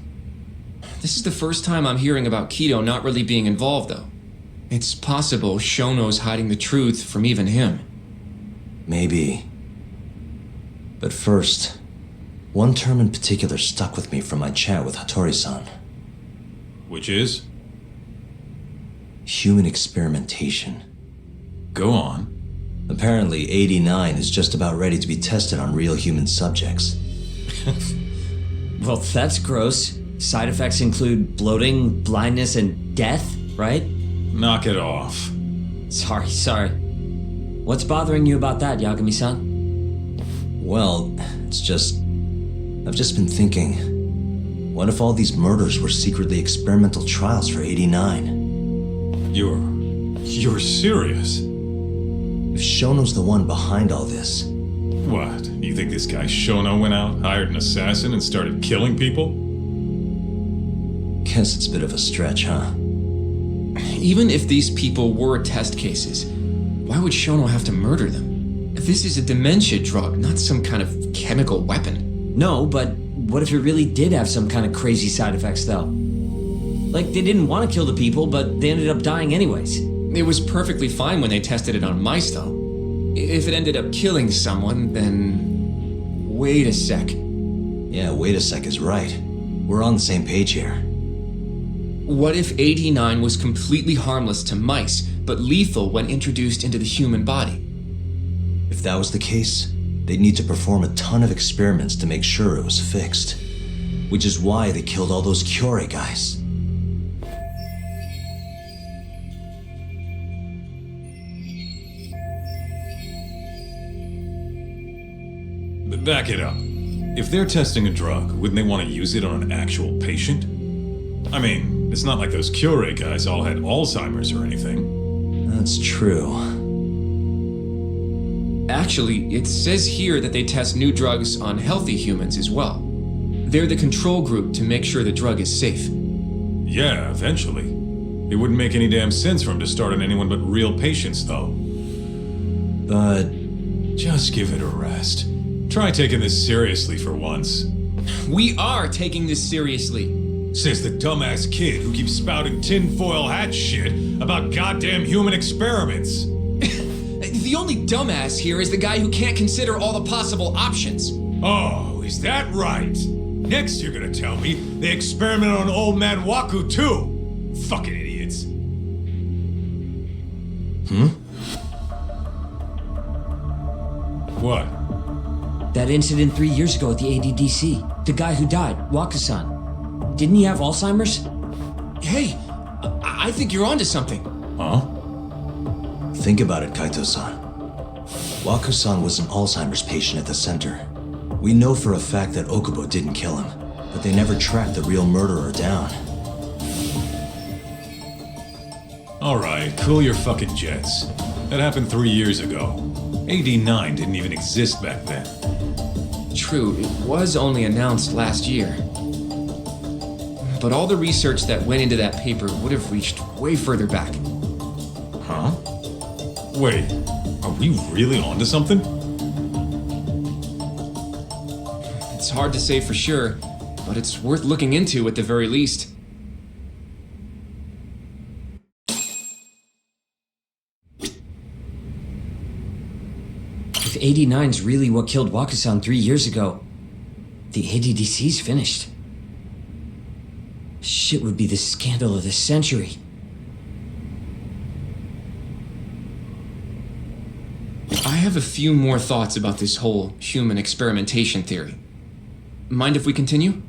This is the first time I'm hearing about Kido not really being involved, though. It's possible Shono's hiding the truth from even him. Maybe. But first, one term in particular stuck with me from my chat with Hattori-san. Which is? Human experimentation. Go on. Apparently, 89 is just about ready to be tested on real human subjects. Well, that's gross. Side effects include bloating, blindness, and death, right? Knock it off. Sorry. What's bothering you about that, Yagami-san? Well, it's just... I've just been thinking, what if all these murders were secretly experimental trials for 89? You're serious? If Shono's the one behind all this... What, you think this guy Shono went out, hired an assassin, and started killing people? Guess it's a bit of a stretch, huh? Even if these people were test cases, why would Shono have to murder them? This is a dementia drug, not some kind of chemical weapon. No, but what if it really did have some kind of crazy side effects, though? Like, they didn't want to kill the people, but they ended up dying anyways. It was perfectly fine when they tested it on mice, though. If it ended up killing someone, then... Wait a sec. Yeah, wait a sec is right. We're on the same page here. What if 89 was completely harmless to mice, but lethal when introduced into the human body? If that was the case, they'd need to perform a ton of experiments to make sure it was fixed. Which is why they killed all those Kyorei guys. Back it up. If they're testing a drug, wouldn't they want to use it on an actual patient? I mean, it's not like those Kyorei guys all had Alzheimer's or anything. That's true. Actually, it says here that they test new drugs on healthy humans as well. They're the control group to make sure the drug is safe. Yeah, eventually. It wouldn't make any damn sense for him to start on anyone but real patients, though. But... just give it a rest. Try taking this seriously for once. We are taking this seriously. Says the dumbass kid who keeps spouting tinfoil hat shit about goddamn human experiments. The only dumbass here is the guy who can't consider all the possible options. Oh, is that right? Next you're gonna tell me they experimented on old man Waku too. Fucking idiots. What? That incident 3 years ago at the ADDC. The guy who died, Waku-san. Didn't he have Alzheimer's? Hey, I think you're onto something. Huh? Think about it, Kaito-san. Waku-san was an Alzheimer's patient at the center. We know for a fact that Okubo didn't kill him, but they never tracked the real murderer down. Alright, cool your fucking jets. That happened 3 years ago. AD9 didn't even exist back then. True, it was only announced last year. But all the research that went into that paper would have reached way further back. Huh? Wait, are we really onto something? It's hard to say for sure, but it's worth looking into at the very least. If 89's really what killed Waku-san 3 years ago, the ADDC's finished. Shit would be the scandal of the century. I have a few more thoughts about this whole human experimentation theory. Mind if we continue?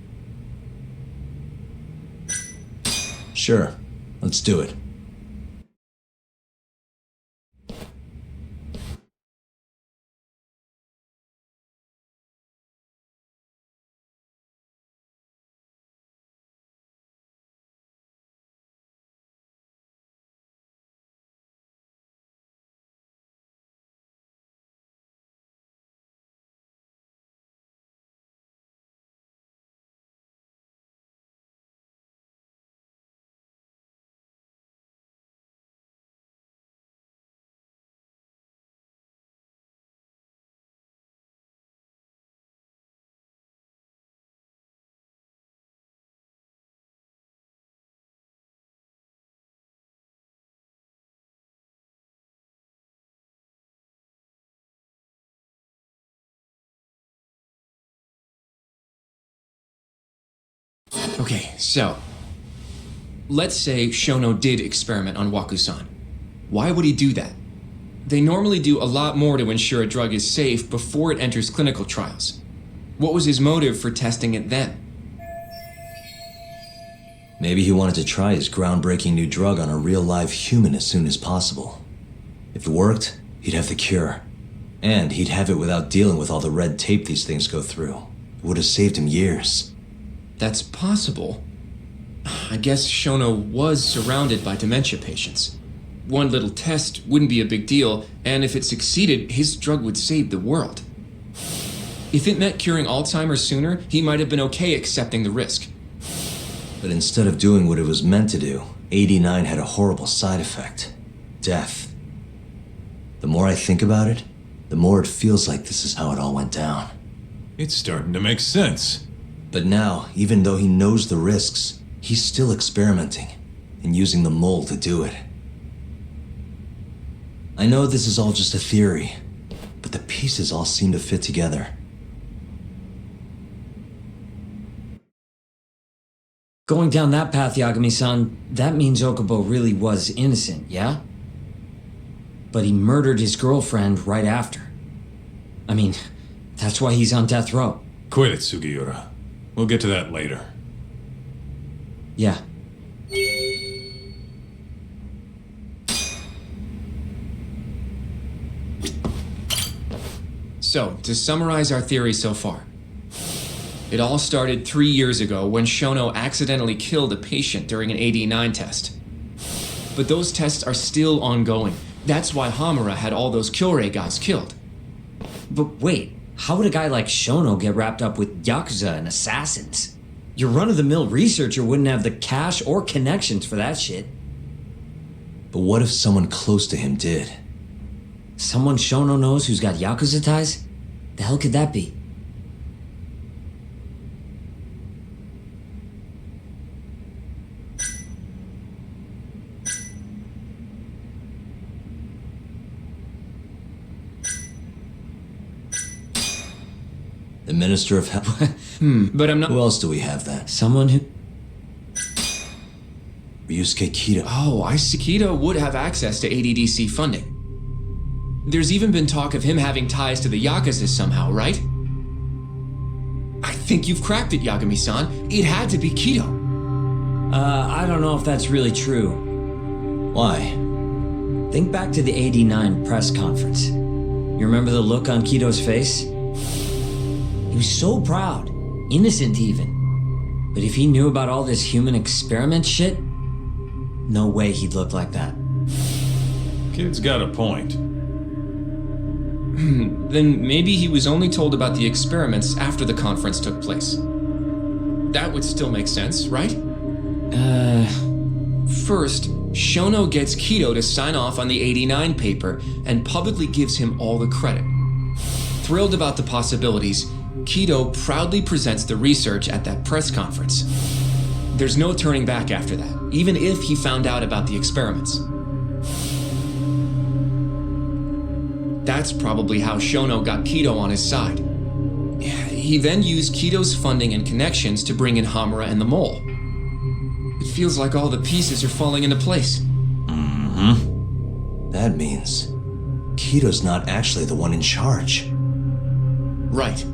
Sure, let's do it. Okay, so let's say Shono did experiment on Waku-san. Why would he do that? They normally do a lot more to ensure a drug is safe before it enters clinical trials. What was his motive for testing it then? Maybe he wanted to try his groundbreaking new drug on a real live human as soon as possible. If it worked, he'd have the cure. And he'd have it without dealing with all the red tape these things go through. It would have saved him years. That's possible. I guess Shono was surrounded by dementia patients. One little test wouldn't be a big deal, and if it succeeded, his drug would save the world. If it meant curing Alzheimer's sooner, he might have been okay accepting the risk. But instead of doing what it was meant to do, 89 had a horrible side effect. Death. The more I think about it, the more it feels like this is how it all went down. It's starting to make sense. But now, even though he knows the risks, he's still experimenting and using the mole to do it. I know this is all just a theory, but the pieces all seem to fit together. Going down that path, Yagami-san, that means Okubo really was innocent, yeah? But he murdered his girlfriend right after. I mean, that's why he's on death row. Quit it, Sugiura. We'll get to that later. Yeah. So, to summarize our theory so far. It all started 3 years ago when Shono accidentally killed a patient during an AD9 test. But those tests are still ongoing. That's why Hamura had all those Kyorei guys killed. But wait, how would a guy like Shono get wrapped up with Yakuza and assassins? Your run-of-the-mill researcher wouldn't have the cash or connections for that shit. But what if someone close to him did? Someone Shono knows who's got Yakuza ties? The hell could that be? The Minister of Health? But I'm not— Who else do we have then? Someone who— Ryusuke Kido. Oh, I see. Kido would have access to ADDC funding. There's even been talk of him having ties to the Yakuza somehow, right? I think you've cracked it, Yagami-san. It had to be Kido. I don't know if that's really true. Why? Think back to the 89 press conference. You remember the look on Kido's face? He was so proud, innocent even. But if he knew about all this human experiment shit, no way he'd look like that. Kid's got a point. Then maybe he was only told about the experiments after the conference took place. That would still make sense, right? First, Shono gets Kido to sign off on the 89 paper and publicly gives him all the credit. Thrilled about the possibilities, Kido proudly presents the research at that press conference. There's no turning back after that, even if he found out about the experiments. That's probably how Shono got Kido on his side. He then used Kido's funding and connections to bring in Hamura and the Mole. It feels like all the pieces are falling into place. Mm-hmm. That means Kido's not actually the one in charge. Right.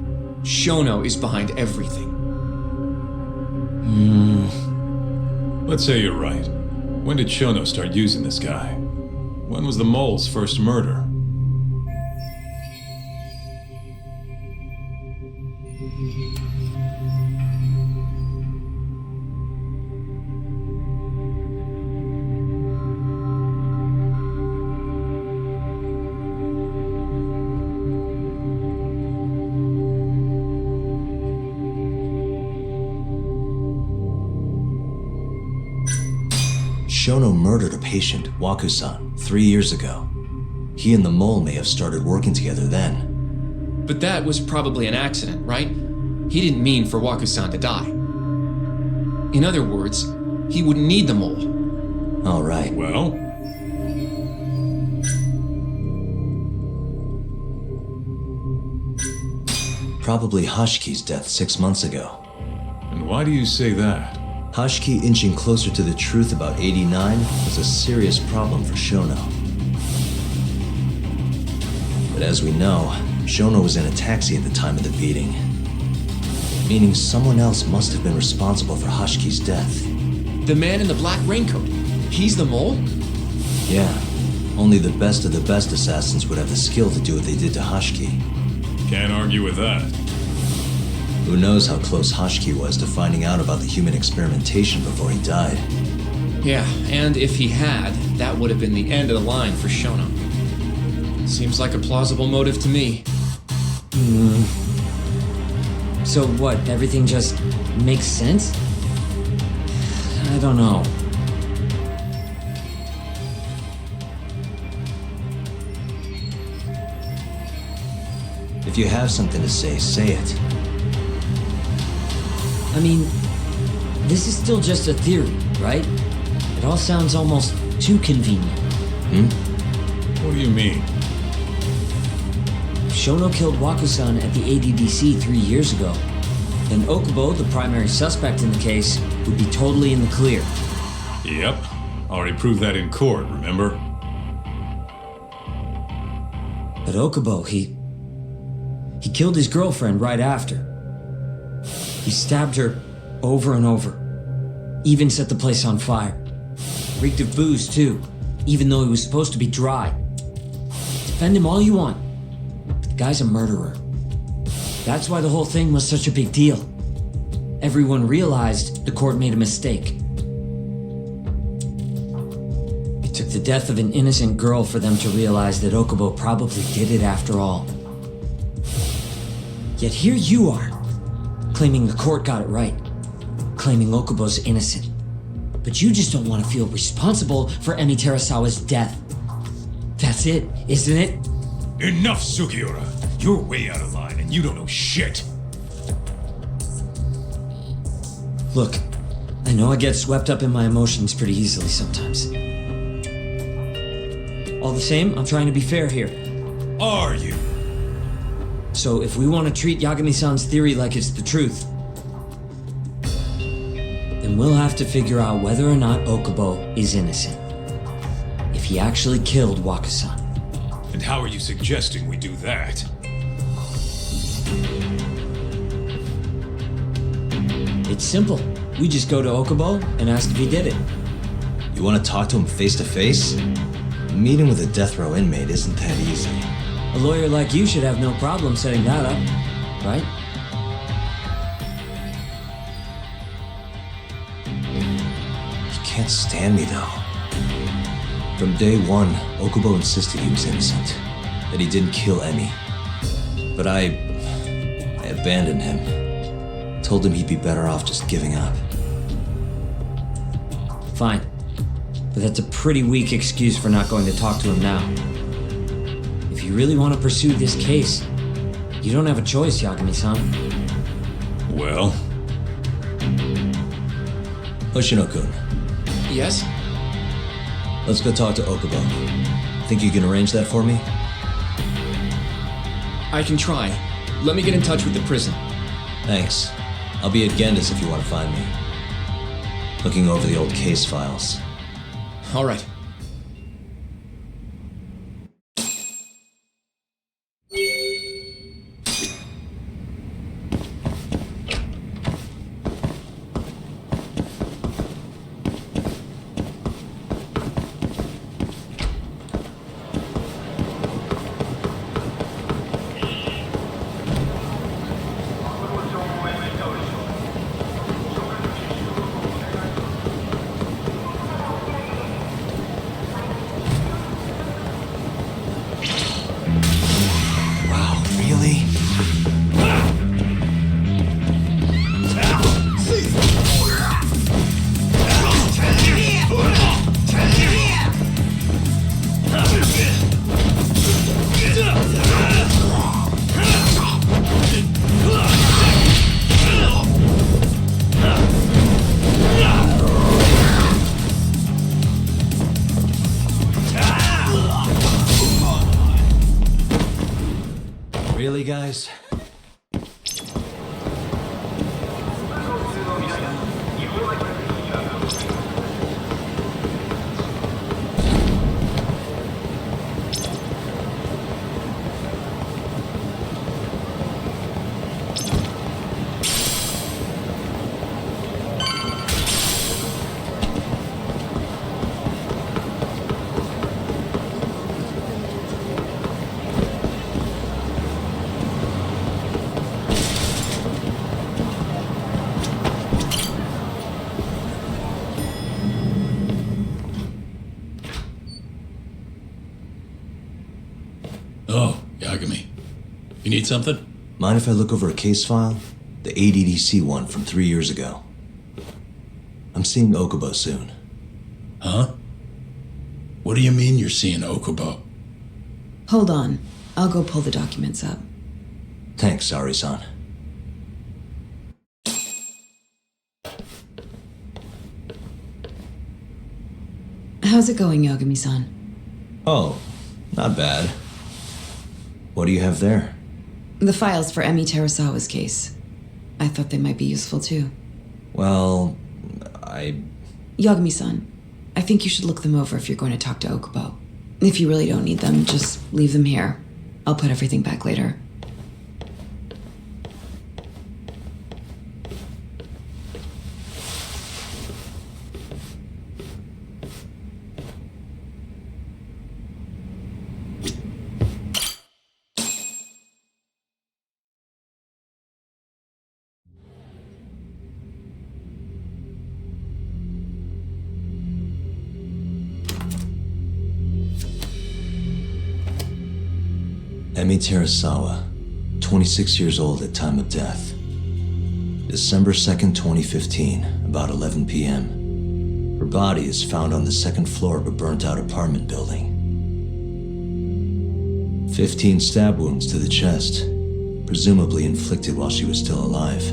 Shono is behind everything. Let's say you're right. When did Shono start using this guy? When was the Mole's first murder? Shono murdered a patient, Waku-san, 3 years ago. He and the Mole may have started working together then. But that was probably an accident, right? He didn't mean for Waku-san to die. In other words, he wouldn't need the Mole. All right. Well? Probably Hashki's death 6 months ago. And why do you say that? Hashki inching closer to the truth about 89 was a serious problem for Shono. But as we know, Shono was in a taxi at the time of the beating. Meaning someone else must have been responsible for Hashki's death. The man in the black raincoat. He's the mole? Yeah. Only the best of the best assassins would have the skill to do what they did to Hashki. Can't argue with that. Who knows how close Hashki was to finding out about the human experimentation before he died. Yeah, and if he had, that would have been the end of the line for Shono. Seems like a plausible motive to me. So what, everything just makes sense? I don't know. If you have something to say it. I mean, this is still just a theory, right? It all sounds almost too convenient. What do you mean? If Shono killed Waku-san at the ADDC 3 years ago, then Okubo, the primary suspect in the case, would be totally in the clear. Yep. Already proved that in court, remember? But Okubo, he killed his girlfriend right after. He stabbed her over and over. Even set the place on fire. Reeked of booze, too, even though he was supposed to be dry. Defend him all you want, but the guy's a murderer. That's why the whole thing was such a big deal. Everyone realized the court made a mistake. It took the death of an innocent girl for them to realize that Okubo probably did it after all. Yet here you are, claiming the court got it right, claiming Okubo's innocent. But you just don't want to feel responsible for Emi Terasawa's death. That's it, isn't it? Enough, Sugiura! You're way out of line, and you don't know shit! Look, I know I get swept up in my emotions pretty easily sometimes. All the same, I'm trying to be fair here. Are you? So if we want to treat Yagami-san's theory like it's the truth, then we'll have to figure out whether or not Okubo is innocent. If he actually killed Waku-san. And how are you suggesting we do that? It's simple. We just go to Okubo and ask if he did it. You want to talk to him face to face? Meeting with a death row inmate isn't that easy. A lawyer like you should have no problem setting that up, right? He can't stand me, though. From day one, Okubo insisted he was innocent, that he didn't kill Emi. But I abandoned him. Told him he'd be better off just giving up. Fine. But that's a pretty weak excuse for not going to talk to him now. If you really want to pursue this case, you don't have a choice, Yagami-san. Well? Hoshino-kun. Yes? Let's go talk to Okubo. Think you can arrange that for me? I can try. Let me get in touch with the prison. Thanks. I'll be at Gendis if you want to find me. Looking over the old case files. All right. Really, guys? Oh, Yagami. You need something? Mind if I look over a case file? The ADDC one from 3 years ago. I'm seeing Okubo soon. Huh? What do you mean you're seeing Okubo? Hold on. I'll go pull the documents up. Thanks, Ari-san. How's it going, Yagami-san? Oh, not bad. What do you have there? The files for Emi Terasawa's case. I thought they might be useful too. Well, Yagami-san, I think you should look them over if you're going to talk to Okubo. If you really don't need them, just leave them here. I'll put everything back later. Emi Terasawa, 26 years old at time of death. December 2nd, 2015, about 11 p.m. Her body is found on the second floor of a burnt-out apartment building. 15 stab wounds to the chest, presumably inflicted while she was still alive.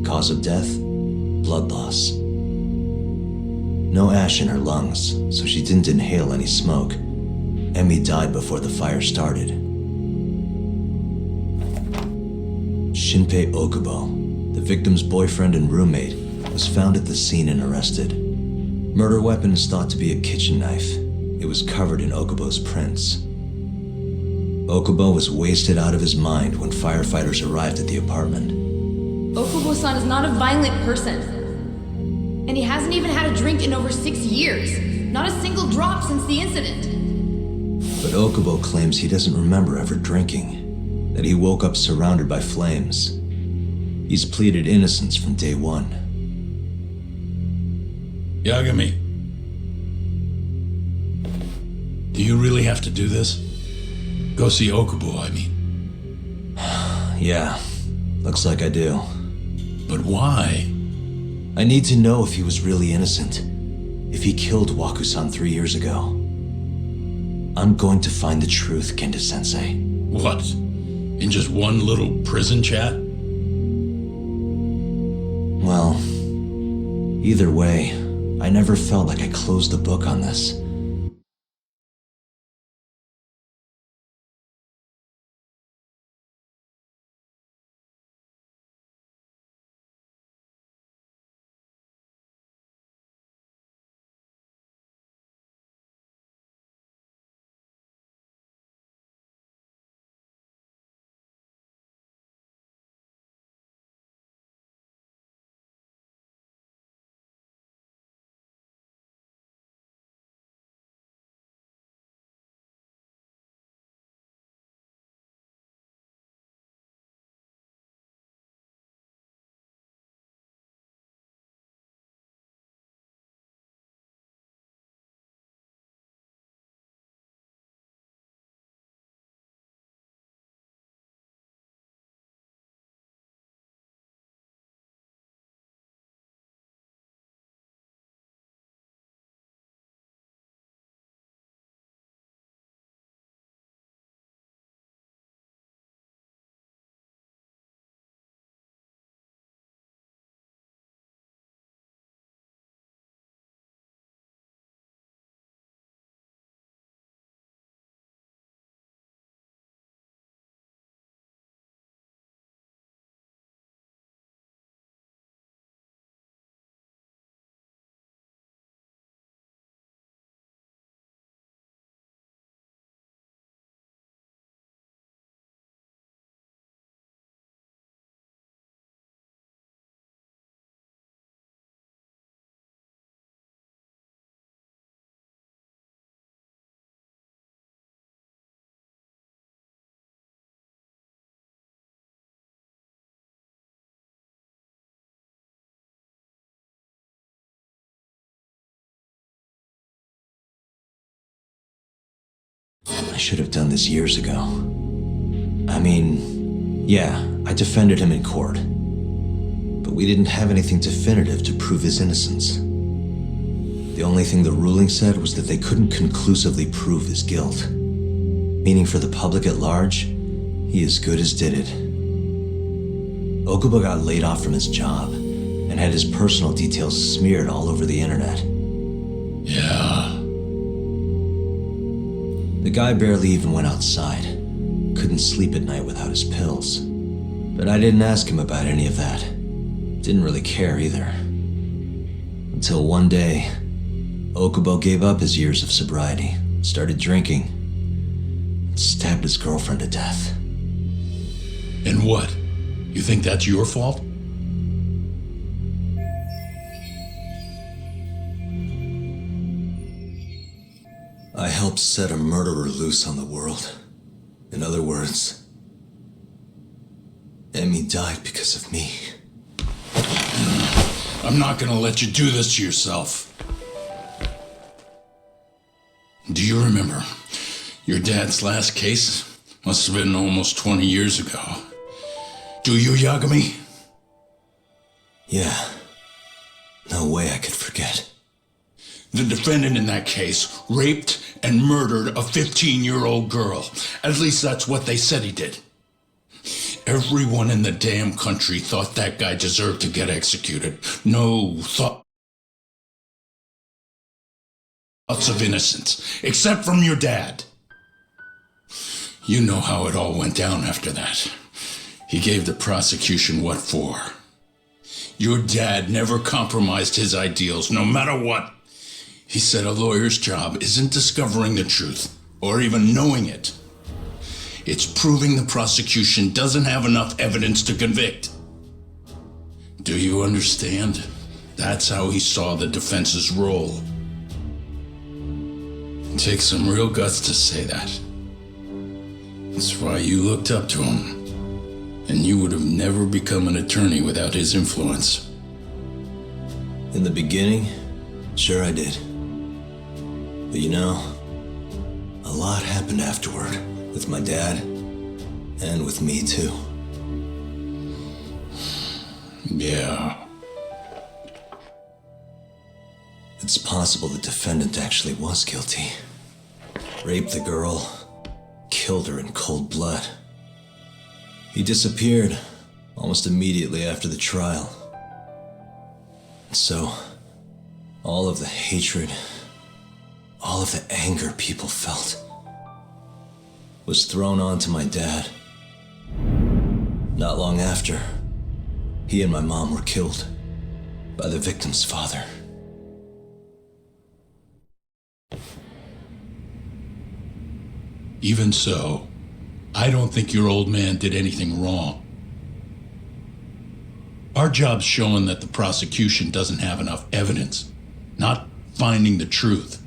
Cause of death? Blood loss. No ash in her lungs, so she didn't inhale any smoke. Emi died before the fire started. Shinpei Okubo, the victim's boyfriend and roommate, was found at the scene and arrested. Murder weapon is thought to be a kitchen knife. It was covered in Okubo's prints. Okubo was wasted out of his mind when firefighters arrived at the apartment. Okubo-san is not a violent person. And he hasn't even had a drink in over 6 years. Not a single drop since the incident. But Okubo claims he doesn't remember ever drinking, that he woke up surrounded by flames. He's pleaded innocence from day one. Yagami, do you really have to do this? Go see Okubo, I mean. Yeah, looks like I do. But why? I need to know if he was really innocent. If he killed Waku-san 3 years ago. I'm going to find the truth, Kenta-sensei. What? In just one little prison chat? Well, either way, I never felt like I closed the book on this. I should have done this years ago. mean, yeah, I defended him in court. But we didn't have anything definitive to prove his innocence. The only thing the ruling said was that they couldn't conclusively prove his guilt. Meaning for the public at large, he as good as did it. Okubo got laid off from his job and had his personal details smeared all over the internet. Yeah. The guy barely even went outside. Couldn't sleep at night without his pills. But I didn't ask him about any of that. Didn't really care either. Until one day, Okubo gave up his years of sobriety, started drinking, and stabbed his girlfriend to death. And what? You think that's your fault? I helped set a murderer loose on the world. In other words, Emmy died because of me. I'm not gonna let you do this to yourself. Do you remember your dad's last case? Must have been almost 20 years ago. Do you, Yagami? Yeah. No way I could forget. The defendant in that case raped and murdered a 15-year-old girl. At least that's what they said he did. Everyone in the damn country thought that guy deserved to get executed. No thoughts of innocence, except from your dad. You know how it all went down after that. He gave the prosecution what for. Your dad never compromised his ideals, no matter what. He said a lawyer's job isn't discovering the truth, or even knowing it. It's proving the prosecution doesn't have enough evidence to convict. Do you understand? That's how he saw the defense's role. It takes some real guts to say that. That's why you looked up to him. And you would have never become an attorney without his influence. In the beginning, sure I did. But you know, a lot happened afterward, with my dad, and with me too. Yeah. It's possible the defendant actually was guilty. Raped the girl, killed her in cold blood. He disappeared almost immediately after the trial. And so, all of the hatred, all of the anger people felt was thrown onto my dad. Not long after, he and my mom were killed by the victim's father. Even so, I don't think your old man did anything wrong. Our job's showing that the prosecution doesn't have enough evidence, not finding the truth.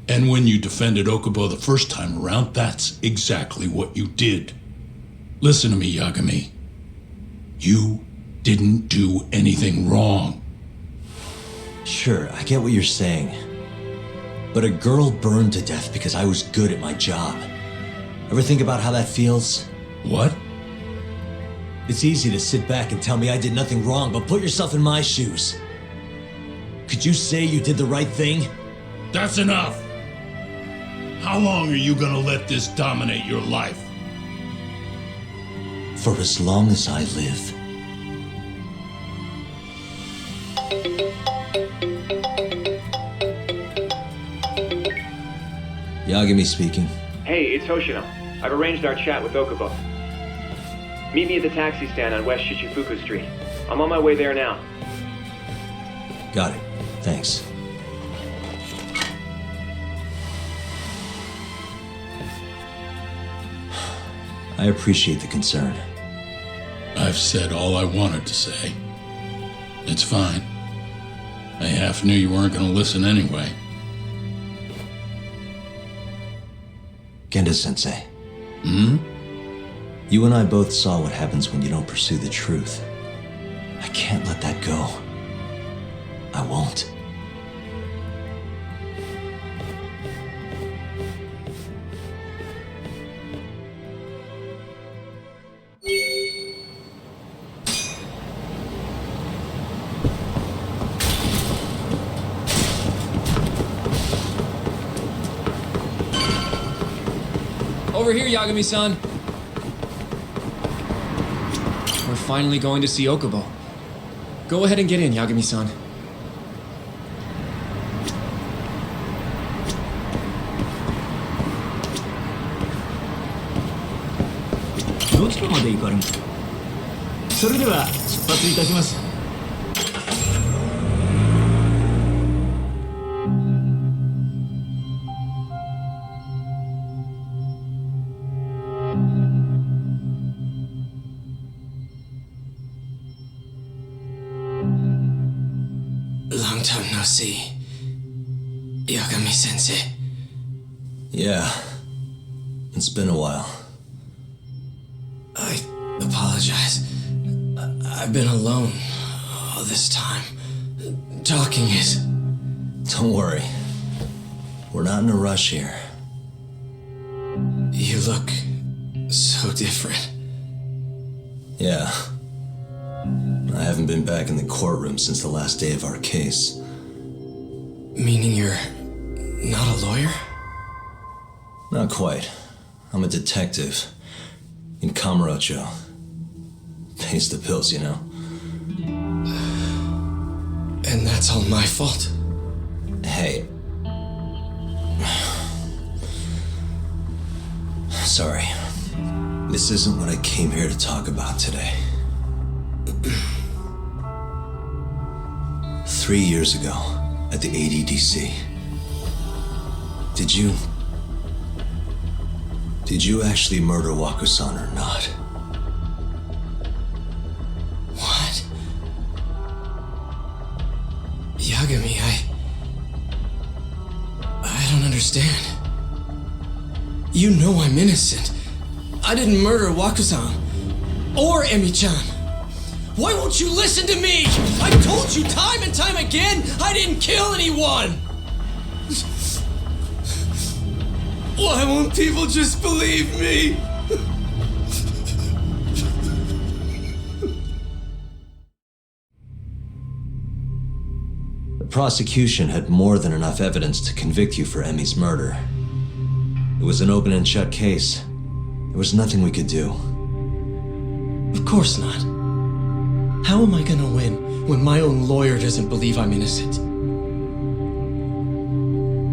And when you defended Okubo the first time around, that's exactly what you did. Listen to me, Yagami. You didn't do anything wrong. Sure, I get what you're saying. But a girl burned to death because I was good at my job. Ever think about how that feels? What? It's easy to sit back and tell me I did nothing wrong, but put yourself in my shoes. Could you say you did the right thing? That's enough! How long are you gonna let this dominate your life? For as long as I live. Yagami speaking. Hey, it's Hoshino. I've arranged our chat with Okubo. Meet me at the taxi stand on West Shichifuku Street. I'm on my way there now. Got it. Thanks. I appreciate the concern. I've said all I wanted to say. It's fine. I half knew you weren't gonna listen anyway. Genda-sensei. Hmm? You and I both saw what happens when you don't pursue the truth. I can't let that go. I won't. Over here, Yagami-san. We're finally going to see Okubo. Go ahead and get in, Yagami-san. どちらまで行かれる？それでは出発いたします。Long time no see. Yagami-sensei. Yeah. It's been a while. I apologize. I've been alone all this time. Talking is... Don't worry. We're not in a rush here. You look so different. Yeah. I haven't been back in the courtroom since the last day of our case. Meaning you're not a lawyer? Not quite. I'm a detective. In Kamurocho. Pays the bills, you know. And that's all my fault? Hey. Sorry. This isn't what I came here to talk about today. 3 years ago, at the ADDC. Did you actually murder Waku-san or not? What? Yagami, I don't understand. You know I'm innocent. I didn't murder Waku-san. Or Emi-chan. Why won't you listen to me? I've told you time and time again, I didn't kill anyone! Why won't people just believe me? The prosecution had more than enough evidence to convict you for Emi's murder. It was an open and shut case. There was nothing we could do. Of course not. How am I gonna win when my own lawyer doesn't believe I'm innocent?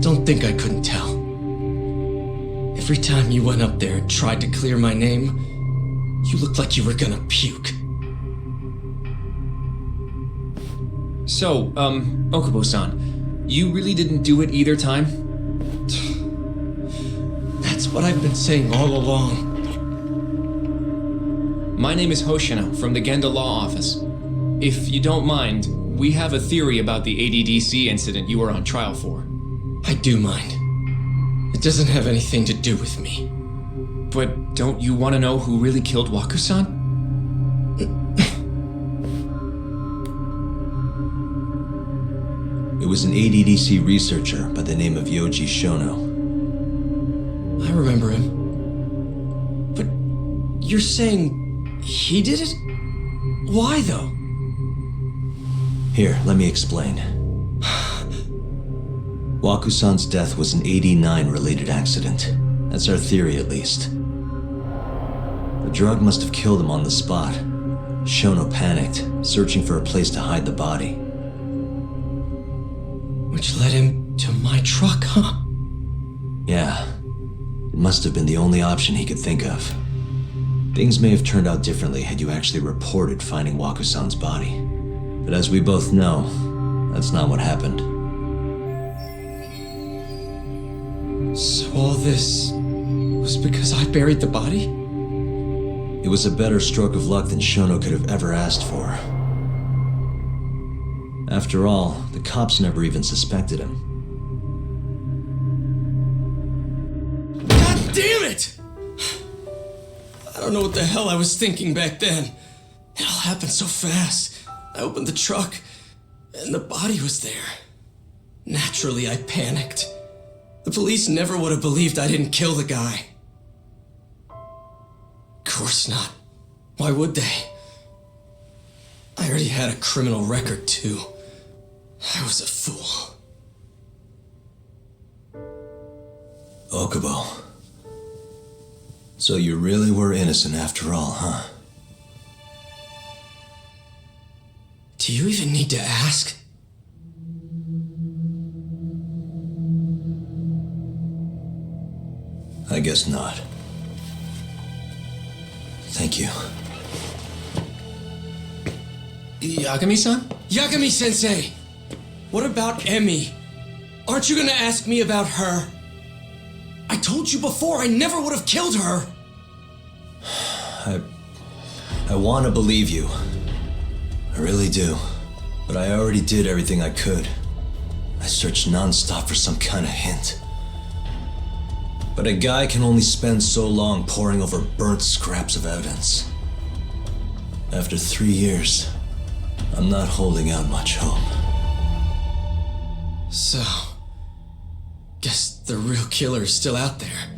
Don't think I couldn't tell. Every time you went up there and tried to clear my name, you looked like you were gonna puke. So, Okubo-san, you really didn't do it either time? That's what I've been saying all along. My name is Hoshino from the Genda Law Office. If you don't mind, we have a theory about the ADDC incident you were on trial for. I do mind. It doesn't have anything to do with me. But don't you want to know who really killed Waku-san? It was an ADDC researcher by the name of Yoji Shono. I remember him. But you're saying he did it? Why, though? Here, let me explain. Waku-san's death was an 89 related accident. That's our theory, at least. The drug must have killed him on the spot. Shono panicked, searching for a place to hide the body. Which led him to my truck, huh? Yeah. It must have been the only option he could think of. Things may have turned out differently had you actually reported finding Waku-san's body. But as we both know, that's not what happened. So all this was because I buried the body? It was a better stroke of luck than Shono could have ever asked for. After all, the cops never even suspected him. God damn it! I don't know what the hell I was thinking back then. It all happened so fast. I opened the truck, and the body was there. Naturally, I panicked. The police never would have believed I didn't kill the guy. Of course not. Why would they? I already had a criminal record, too. I was a fool. Okubo. So you really were innocent after all, huh? Do you even need to ask? I guess not. Thank you. Yagami-san? Yagami-sensei! What about Emmy? Aren't you gonna ask me about her? I told you before I never would have killed her! I want to believe you. I really do. But I already did everything I could. I searched non-stop for some kind of hint. But a guy can only spend so long poring over burnt scraps of evidence. After 3 years, I'm not holding out much hope. So, guess the real killer is still out there.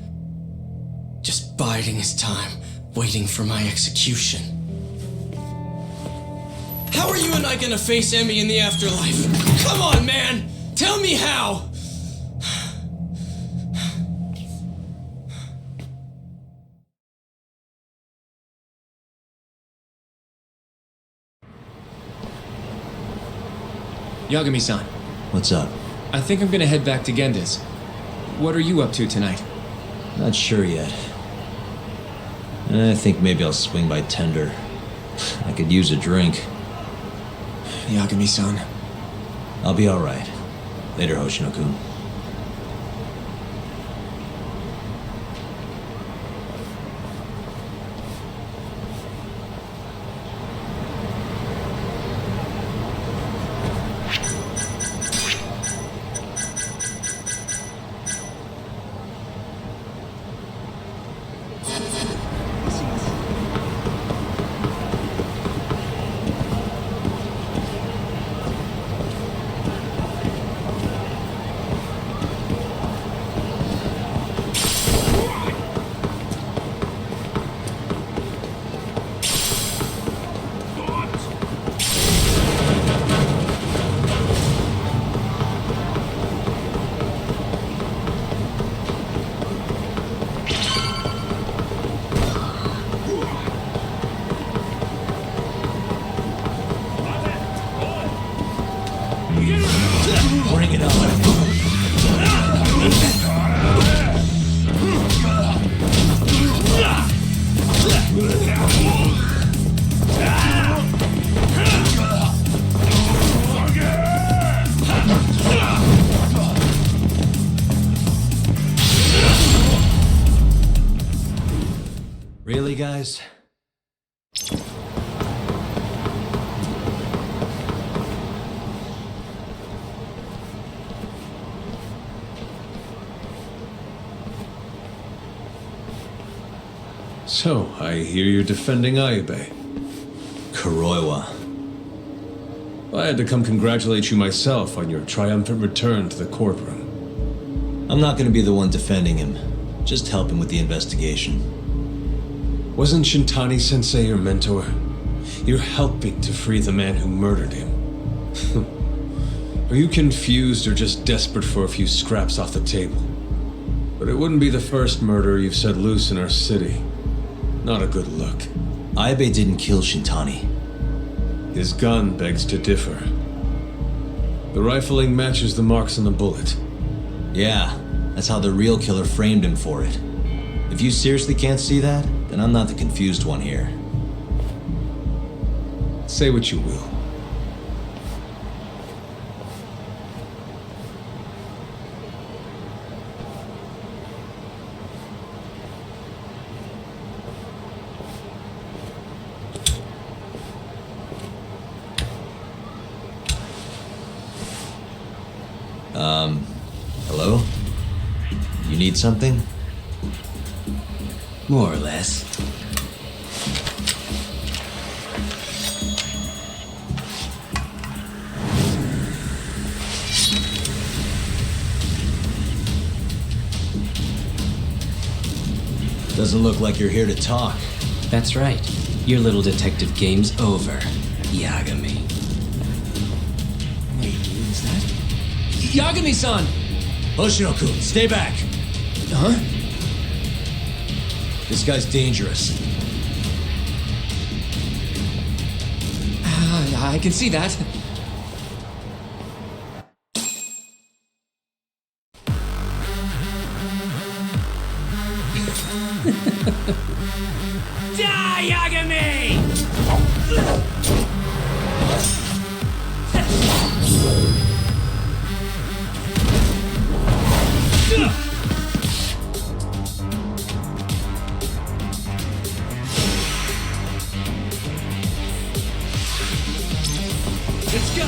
Just biding his time, waiting for my execution. How are you and I gonna face Emmy in the afterlife? Come on, man! Tell me how! Yagami-san. What's up? I think I'm gonna head back to Genda's. What are you up to tonight? Not sure yet. I think maybe I'll swing by Tender. I could use a drink. Yagami-san. I'll be alright. Later, Hoshino-kun. Bring it on. Really, guys? So, I hear you're defending Ayabe. Kuroiwa. I had to come congratulate you myself on your triumphant return to the courtroom. I'm not going to be the one defending him. Just help him with the investigation. Wasn't Shintani-sensei your mentor? You're helping to free the man who murdered him. Are you confused or just desperate for a few scraps off the table? But it wouldn't be the first murder you've set loose in our city. Not a good look. Ayabe didn't kill Shintani. His gun begs to differ. The rifling matches the marks on the bullet. Yeah, that's how the real killer framed him for it. If you seriously can't see that, then I'm not the confused one here. Say what you will. Hello? You need something? More or less. Doesn't look like you're here to talk. That's right. Your little detective game's over, Yagami. Wait, who's that? Yagami-san! Hoshino-kun, stay back! Huh? This guy's dangerous. I can see that. Die, Yagami! Let's go!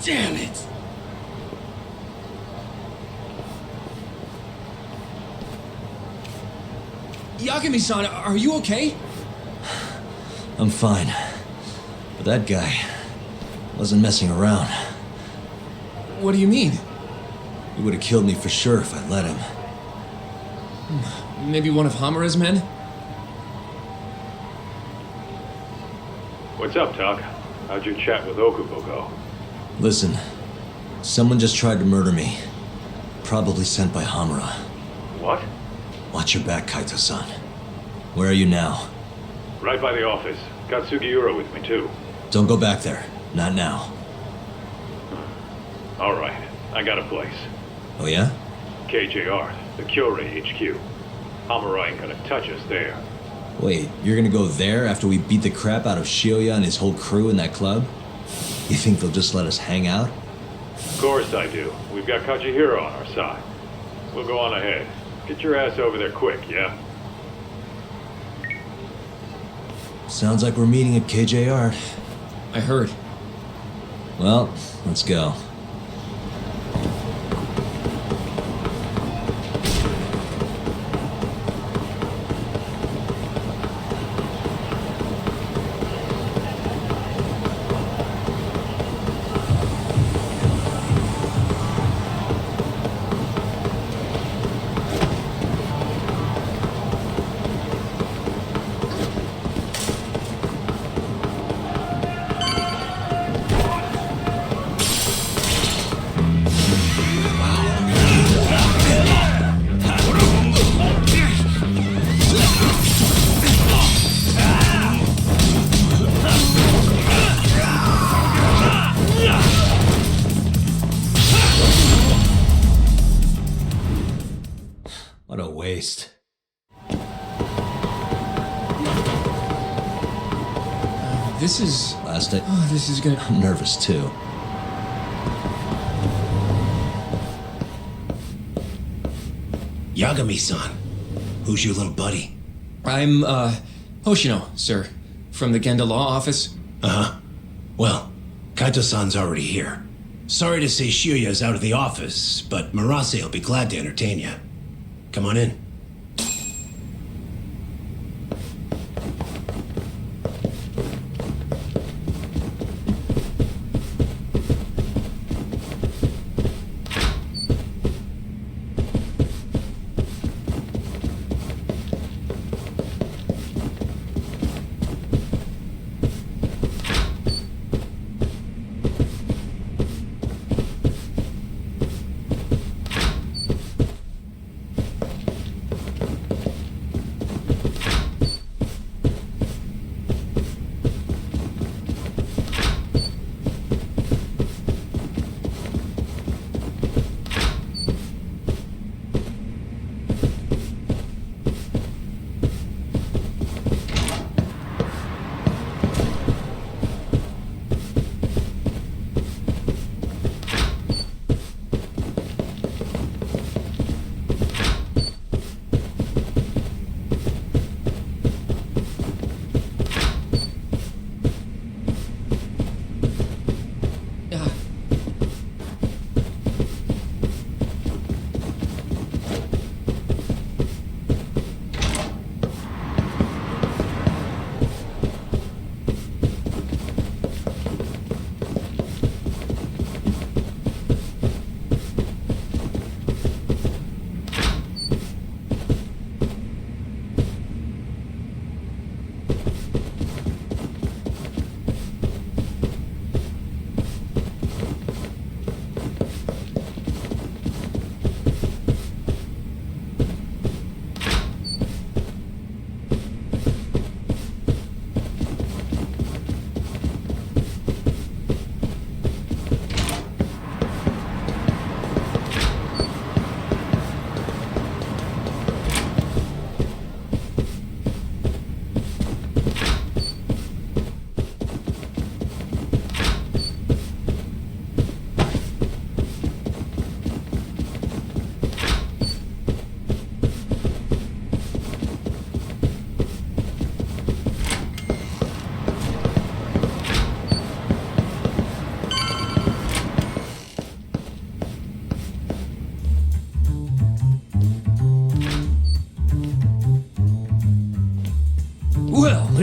Damn it! Yagami-san, are you okay? I'm fine. But that guy wasn't messing around. What do you mean? He would have killed me for sure if I let him. Maybe one of Hamura's men? What's up, Tuck? How'd your chat with Okubo go? Listen, someone just tried to murder me. Probably sent by Hamura. What? Watch your back, Kaito-san. Where are you now? Right by the office. Got Sugiura with me, too. Don't go back there. Not now. All right. I got a place. Oh yeah? KJR, the Kyorei HQ. Hamura ain't gonna touch us there. Wait, you're gonna go there after we beat the crap out of Shioya and his whole crew in that club? You think they'll just let us hang out? Of course I do. We've got Kajihiro on our side. We'll go on ahead. Get your ass over there quick, yeah? Sounds like we're meeting at KJR. I heard. Well, let's go. What a waste. This is... Last night. Oh, this is gonna... I'm nervous too. Yagami-san. Who's your little buddy? I'm, Hoshino, sir. From the Genda Law Office. Uh-huh. Well, Kaito-san's already here. Sorry to say Shioya's out of the office, but Murase will be glad to entertain you. Come on in.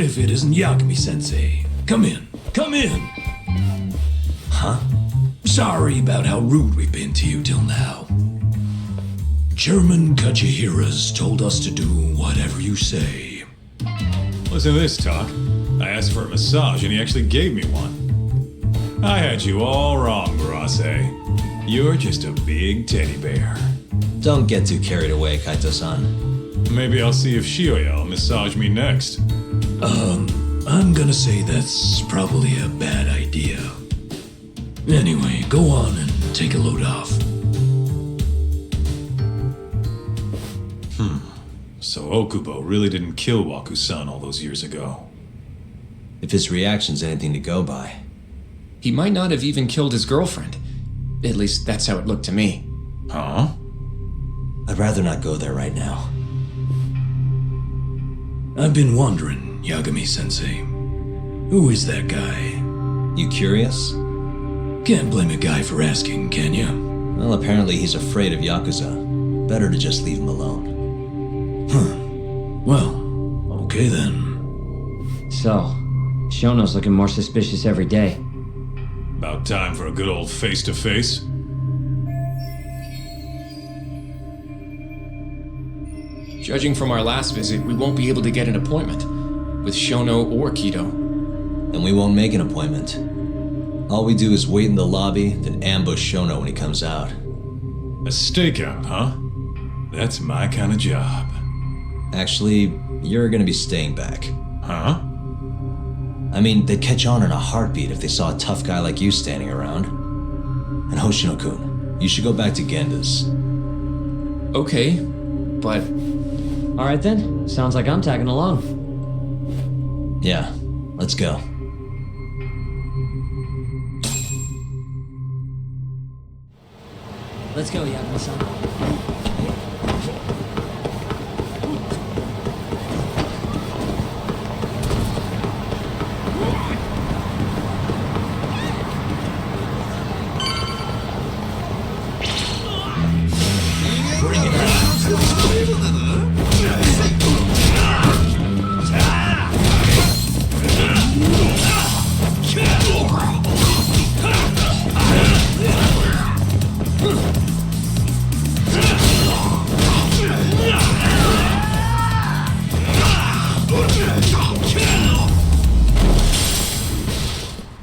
if it isn't Yagami-sensei? Come in. Come in. Huh? Sorry about how rude we've been to you till now. Chairman Kajihira's told us to do whatever you say. Listen to this, Talk. I asked for a massage and he actually gave me one. I had you all wrong, Murase. You're just a big teddy bear. Don't get too carried away, Kaito-san. Maybe I'll see if Shioya will massage me next. I'm gonna say that's probably a bad idea. Anyway, go on and take a load off. So Okubo really didn't kill Waku-san all those years ago. If his reaction's anything to go by. He might not have even killed his girlfriend. At least that's how it looked to me. Huh? I'd rather not go there right now. I've been wondering, Yagami-sensei. Who is that guy? You curious? Can't blame a guy for asking, can you? Well, apparently he's afraid of Yakuza. Better to just leave him alone. Well, okay then. So, Shono's looking more suspicious every day. About time for a good old face-to-face. Judging from our last visit, we won't be able to get an appointment with Shono or Kido. And we won't make an appointment. All we do is wait in the lobby, then ambush Shono when he comes out. A stakeout, huh? That's my kind of job. Actually, you're gonna be staying back. Huh? I mean, they'd catch on in a heartbeat if they saw a tough guy like you standing around. And Hoshino-kun, you should go back to Genda's. Okay, but... Alright then, sounds like I'm tagging along. Yeah, let's go. Let's go, Yakuza.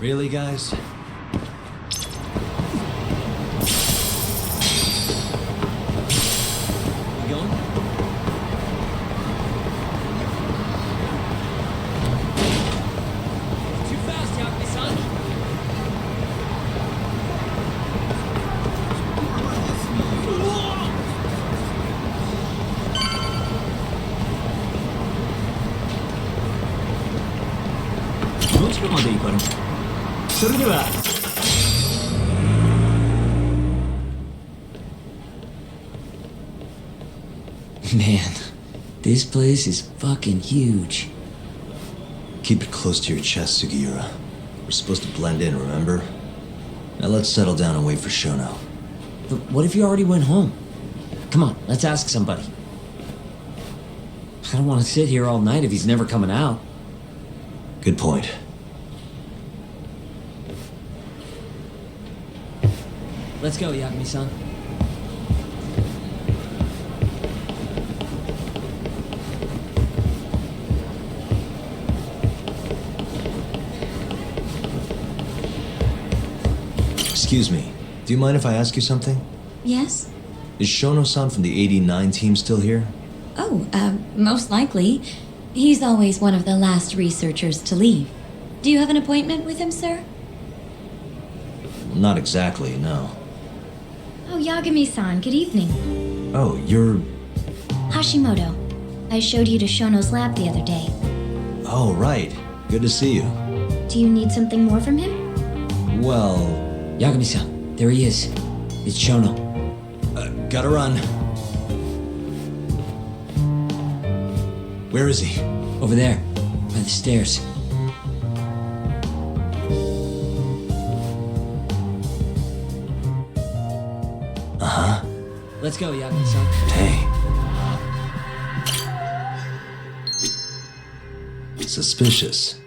Really, guys? We going? Too fast, Yakuza-san. Man, this place is fucking huge. Keep it close to your chest, Sugiura. We're supposed to blend in, remember? Now let's settle down and wait for Shono. But what if you already went home? Come on, let's ask somebody. I don't want to sit here all night if he's never coming out. Good point. Let's go, Yagami-san. Excuse me, do you mind if I ask you something? Yes? Is Shono-san from the 89 team still here? Oh, most likely. He's always one of the last researchers to leave. Do you have an appointment with him, sir? Not exactly, no. Oh, Yagami-san, good evening. Oh, you're... Hashimoto. I showed you to Shono's lab the other day. Oh, right. Good to see you. Do you need something more from him? Well... Yagami-san, there he is. It's Shono. Gotta run. Where is he? Over there, by the stairs. Uh-huh. Let's go, Yagami-san. Hey. Suspicious.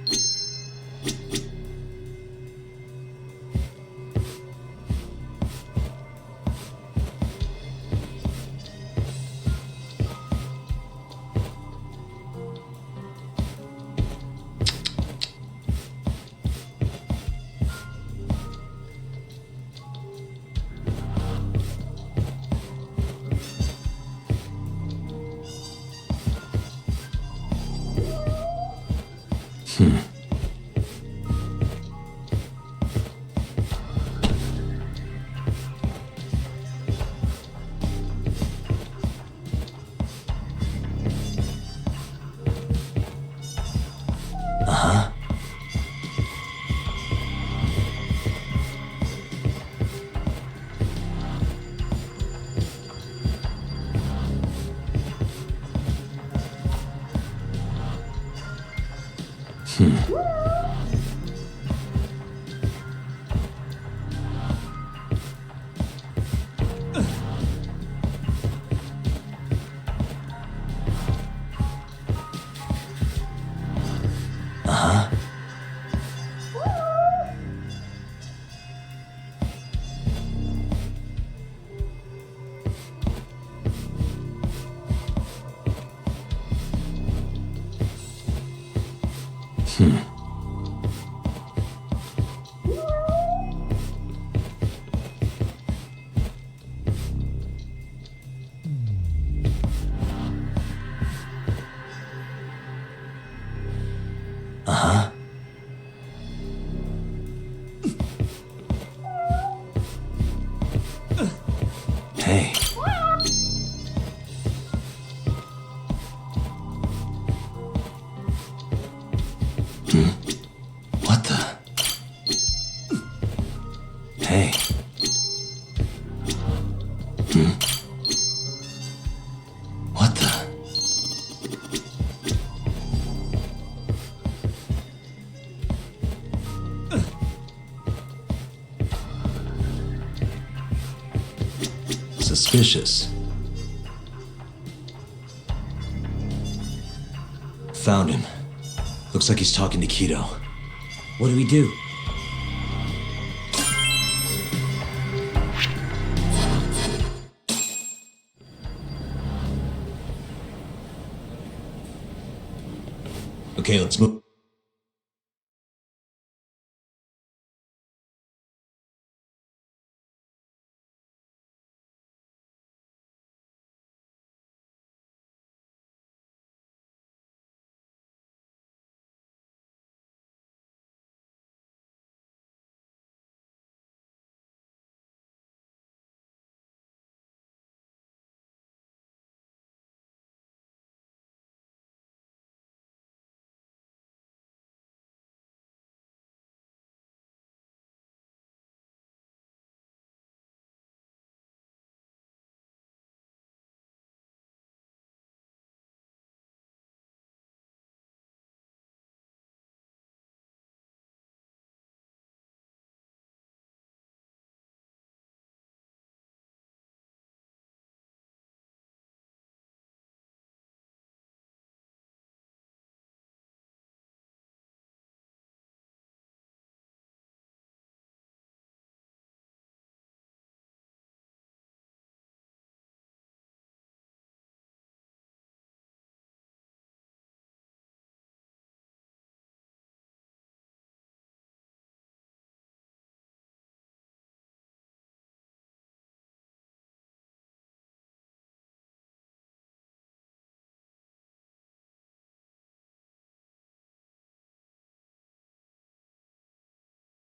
Hey. What the? Hey. What the? Suspicious. Found him. Looks like he's talking to Keto. What do we do? Okay, let's move.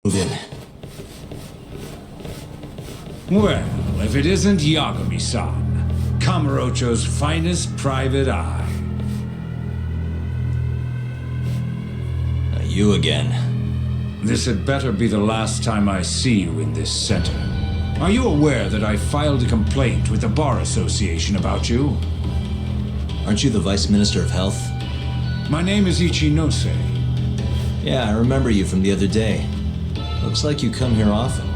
Move in. Well, if it isn't Yagami-san, Kamurocho's finest private eye. You again. This had better be the last time I see you in this center. Are you aware that I filed a complaint with the Bar Association about you? Aren't you the Vice Minister of Health? My name is Ichinose. Yeah, I remember you from the other day. Looks like you come here often.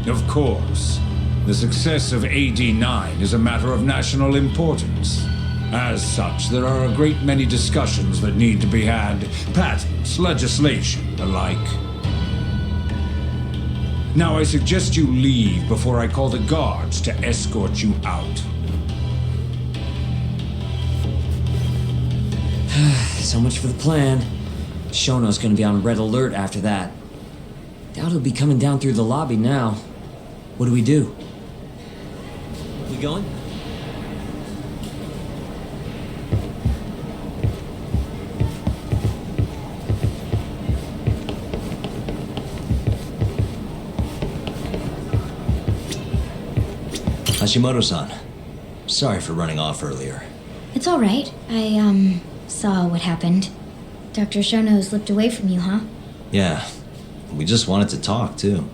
Of course. The success of AD-9 is a matter of national importance. As such, there are a great many discussions that need to be had, patents, legislation, the like. Now I suggest you leave before I call the guards to escort you out. So much for the plan. Shono's gonna be on red alert after that. Doubt he'll be coming down through the lobby now. What do we do? We going? Hashimoto-san, sorry for running off earlier. It's all right. I saw what happened. Dr. Shono slipped away from you, huh? Yeah, we just wanted to talk, too.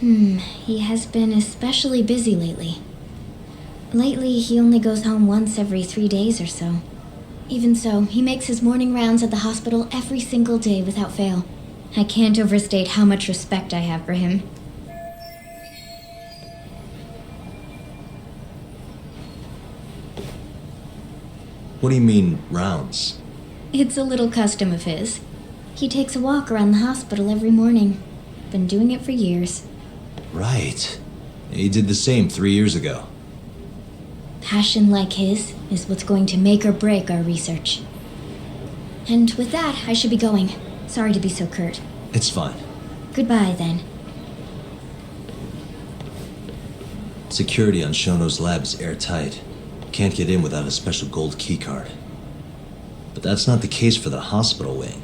He has been especially busy lately. Lately, he only goes home once every 3 days or so. Even so, he makes his morning rounds at the hospital every single day without fail. I can't overstate how much respect I have for him. What do you mean, rounds? It's a little custom of his. He takes a walk around the hospital every morning. Been doing it for years. Right. He did the same 3 years ago. Passion like his is what's going to make or break our research. And with that, I should be going. Sorry to be so curt. It's fine. Goodbye, then. Security on Shono's lab is airtight. Can't get in without a special gold keycard. But that's not the case for the hospital wing.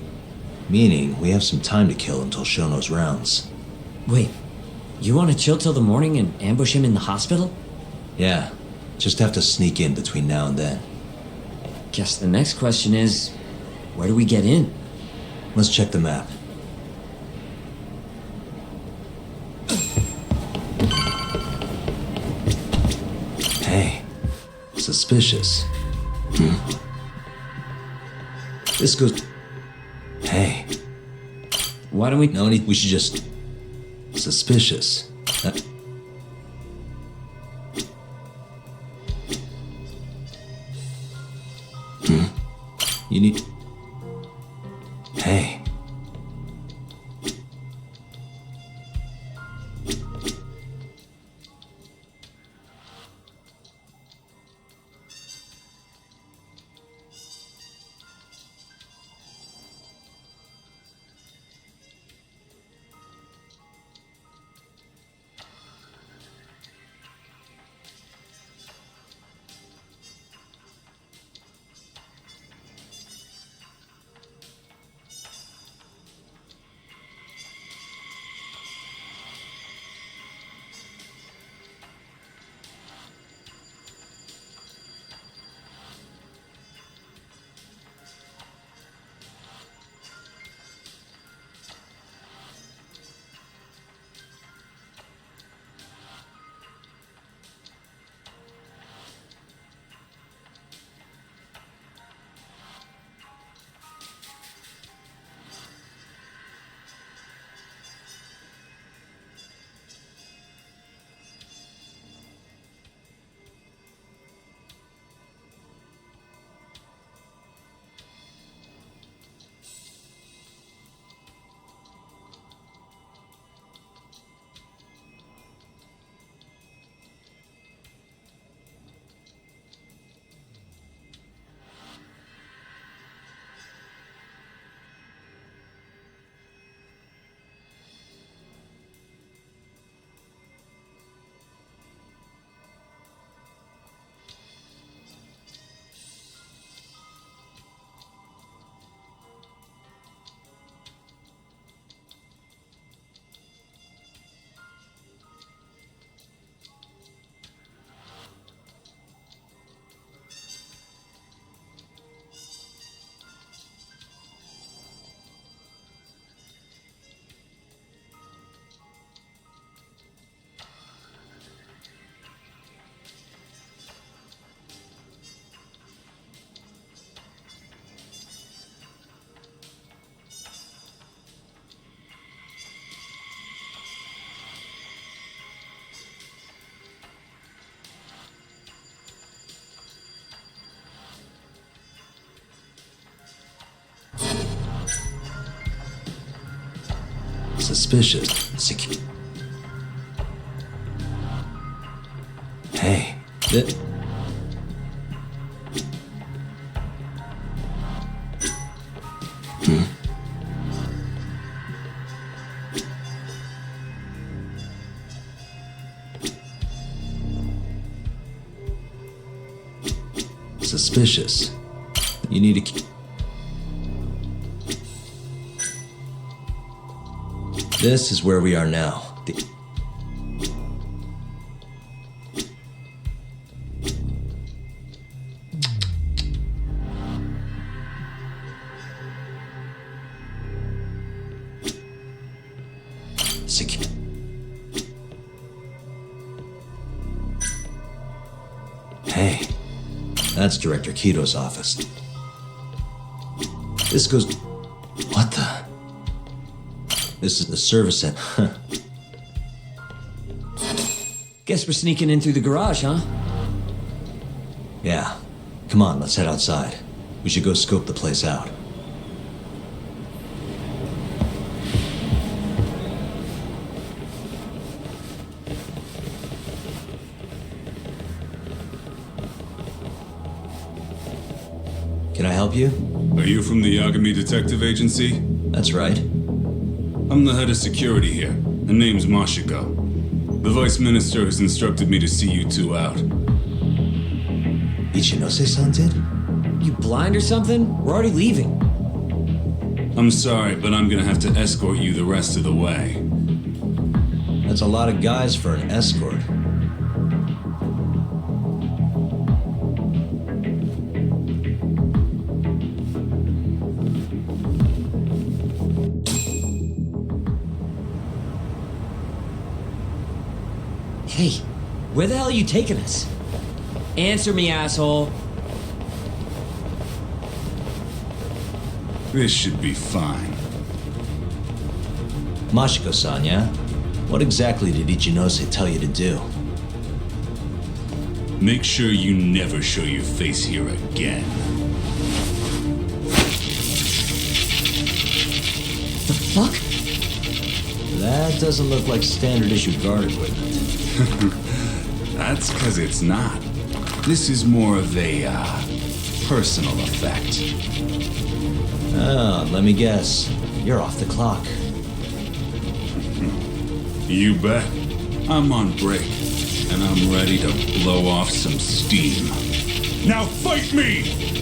Meaning, we have some time to kill until Shono's rounds. Wait, you want to chill till the morning and ambush him in the hospital? Yeah, just have to sneak in between now and then. Guess the next question is, where do we get in? Let's check the map. Hey, suspicious. This goes... Hey. Why don't we... No need... We should just... Suspicious. You need... Hey. Suspicious. Hey, Suspicious. You need to This is where we are now. Hey, that's Director Keto's office. This goes... What the... This is the service center. Guess we're sneaking in through the garage, huh? Yeah. Come on, let's head outside. We should go scope the place out. Can I help you? Are you from the Yagami Detective Agency? That's right. I'm the head of security here. Her name's Mashiko. The Vice Minister has instructed me to see you two out. Ichinose-san did? You blind or something? We're already leaving. I'm sorry, but I'm gonna have to escort you the rest of the way. That's a lot of guys for an escort. Hey, where the hell are you taking us? Answer me, asshole. This should be fine. Mashiko-san, yeah? What exactly did Ichinose tell you to do? Make sure you never show your face here again. The fuck? That doesn't look like standard issue guard equipment. That's because it's not. This is more of a, personal effect. Oh, let me guess. You're off the clock. You bet. I'm on break, and I'm ready to blow off some steam. Now fight me!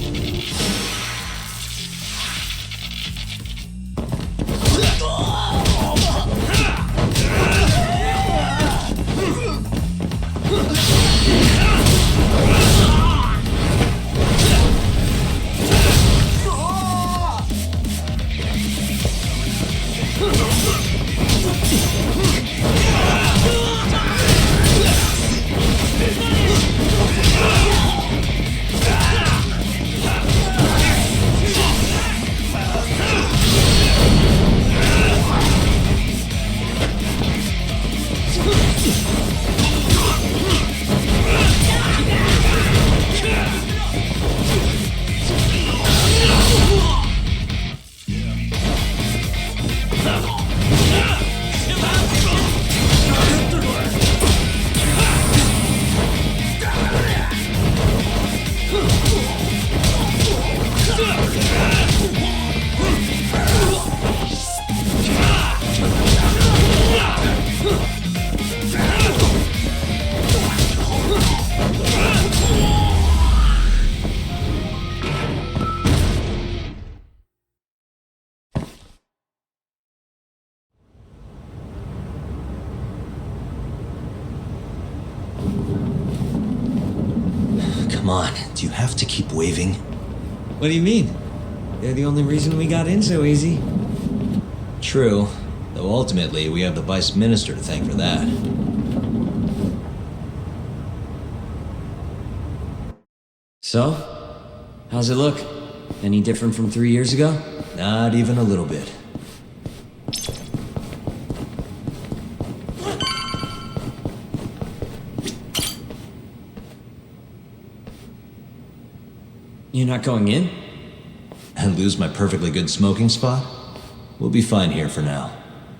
Come on, do you have to keep waving? What do you mean? They're the only reason we got in so easy. True, though ultimately we have the Vice Minister to thank for that. So? How's it look? Any different from 3 years ago? Not even a little bit. You're not going in? And lose my perfectly good smoking spot? We'll be fine here for now.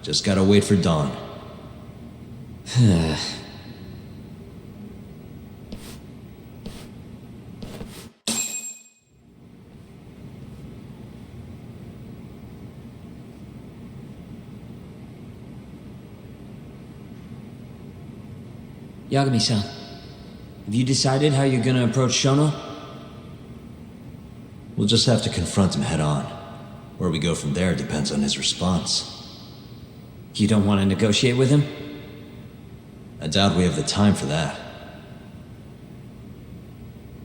Just gotta wait for dawn. Yagami-san, have you decided how you're gonna approach Shono? We'll just have to confront him head on. Where we go from there depends on his response. You don't want to negotiate with him? I doubt we have the time for that.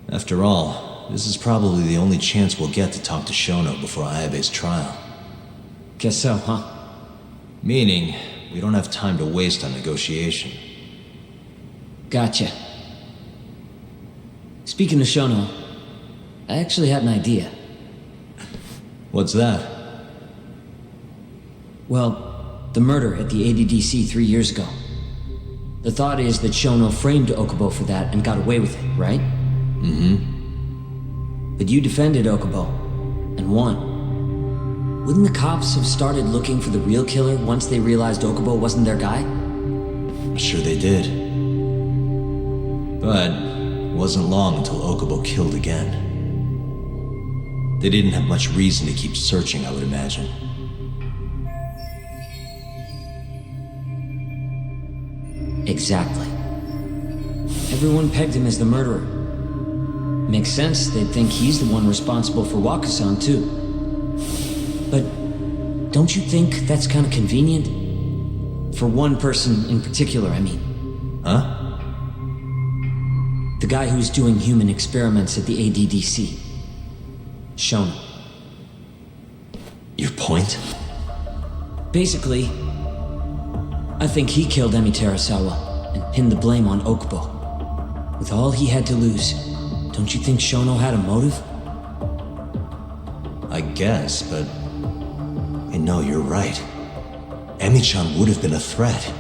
After all, this is probably the only chance we'll get to talk to Shono before Ayabe's trial. Guess so, huh? Meaning, we don't have time to waste on negotiation. Gotcha. Speaking of Shono, I actually had an idea. What's that? Well, the murder at the ADDC 3 years ago. The thought is that Shono framed Okubo for that and got away with it, right? Mm-hmm. But you defended Okubo, and won. Wouldn't the cops have started looking for the real killer once they realized Okubo wasn't their guy? I'm sure they did. But it wasn't long until Okubo killed again. They didn't have much reason to keep searching, I would imagine. Exactly. Everyone pegged him as the murderer. Makes sense, they'd think he's the one responsible for Wakasan, too. But don't you think that's kind of convenient? For one person in particular, I mean. Huh? The guy who's doing human experiments at the ADDC. Shono. Your point? Basically, I think he killed Emi Terasawa and pinned the blame on Okubo. With all he had to lose, don't you think Shono had a motive? I guess, but... No, you're right. Emi-chan would have been a threat.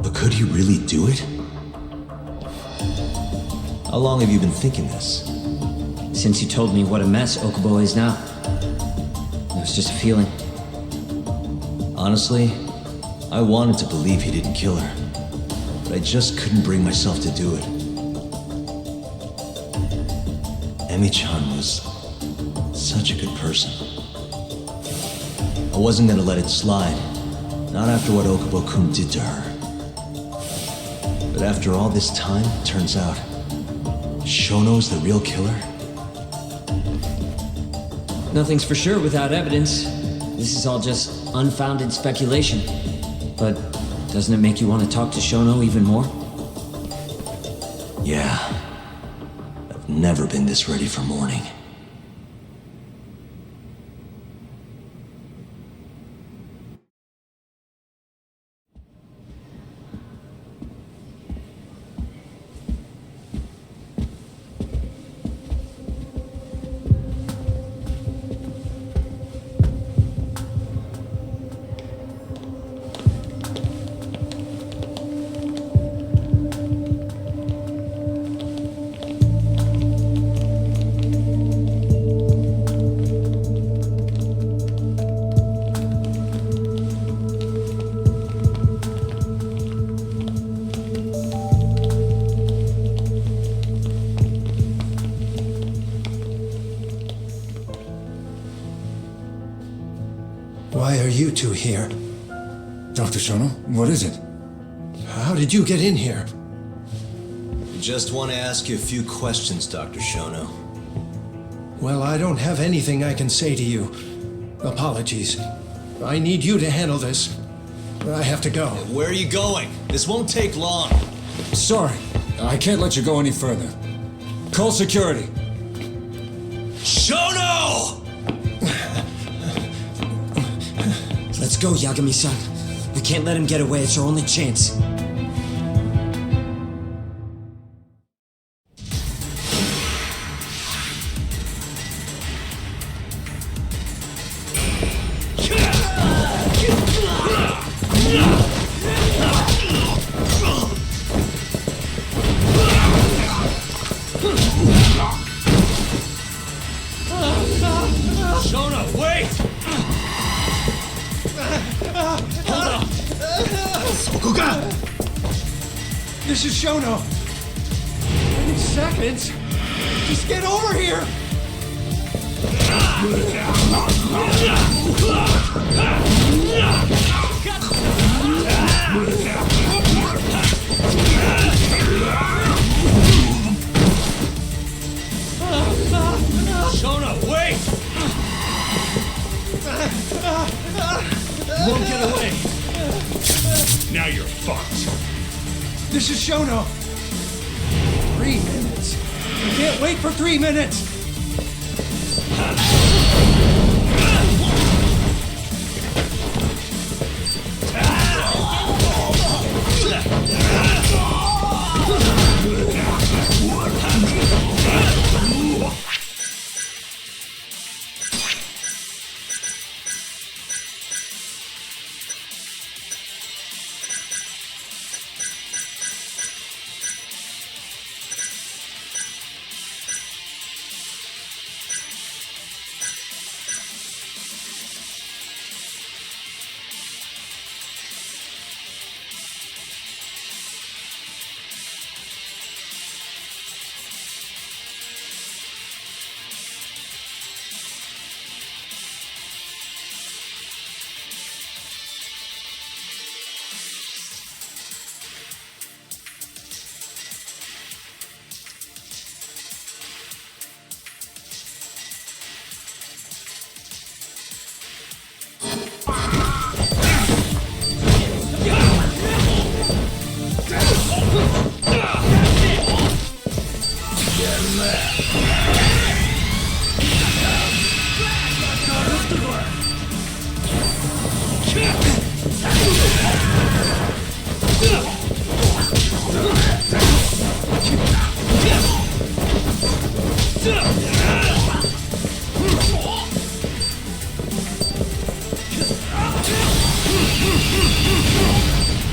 But could he really do it? How long have you been thinking this? Since you told me what a mess Okubo is now. It was just a feeling. Honestly, I wanted to believe he didn't kill her. But I just couldn't bring myself to do it. Emi-chan was such a good person. I wasn't gonna let it slide. Not after what Okubo-kun did to her. But after all this time, it turns out Shono's the real killer? Nothing's for sure without evidence. This is all just unfounded speculation. But doesn't it make you want to talk to Shono even more? Yeah. I've never been this ready for morning. Why are you two here? Dr. Shono, what is it? How did you get in here? I just want to ask you a few questions, Dr. Shono. Well, I don't have anything I can say to you. Apologies. I need you to handle this. I have to go. Where are you going? This won't take long. Sorry, I can't let you go any further. Call security. Shono! Let's go, Yagami-san. We can't let him get away. It's our only chance. Shono, wait! This is Shono. Any seconds. Just get over here. Shona, wait! You won't get away. Now you're fucked. This is Shono. 3 minutes. I can't wait for 3 minutes.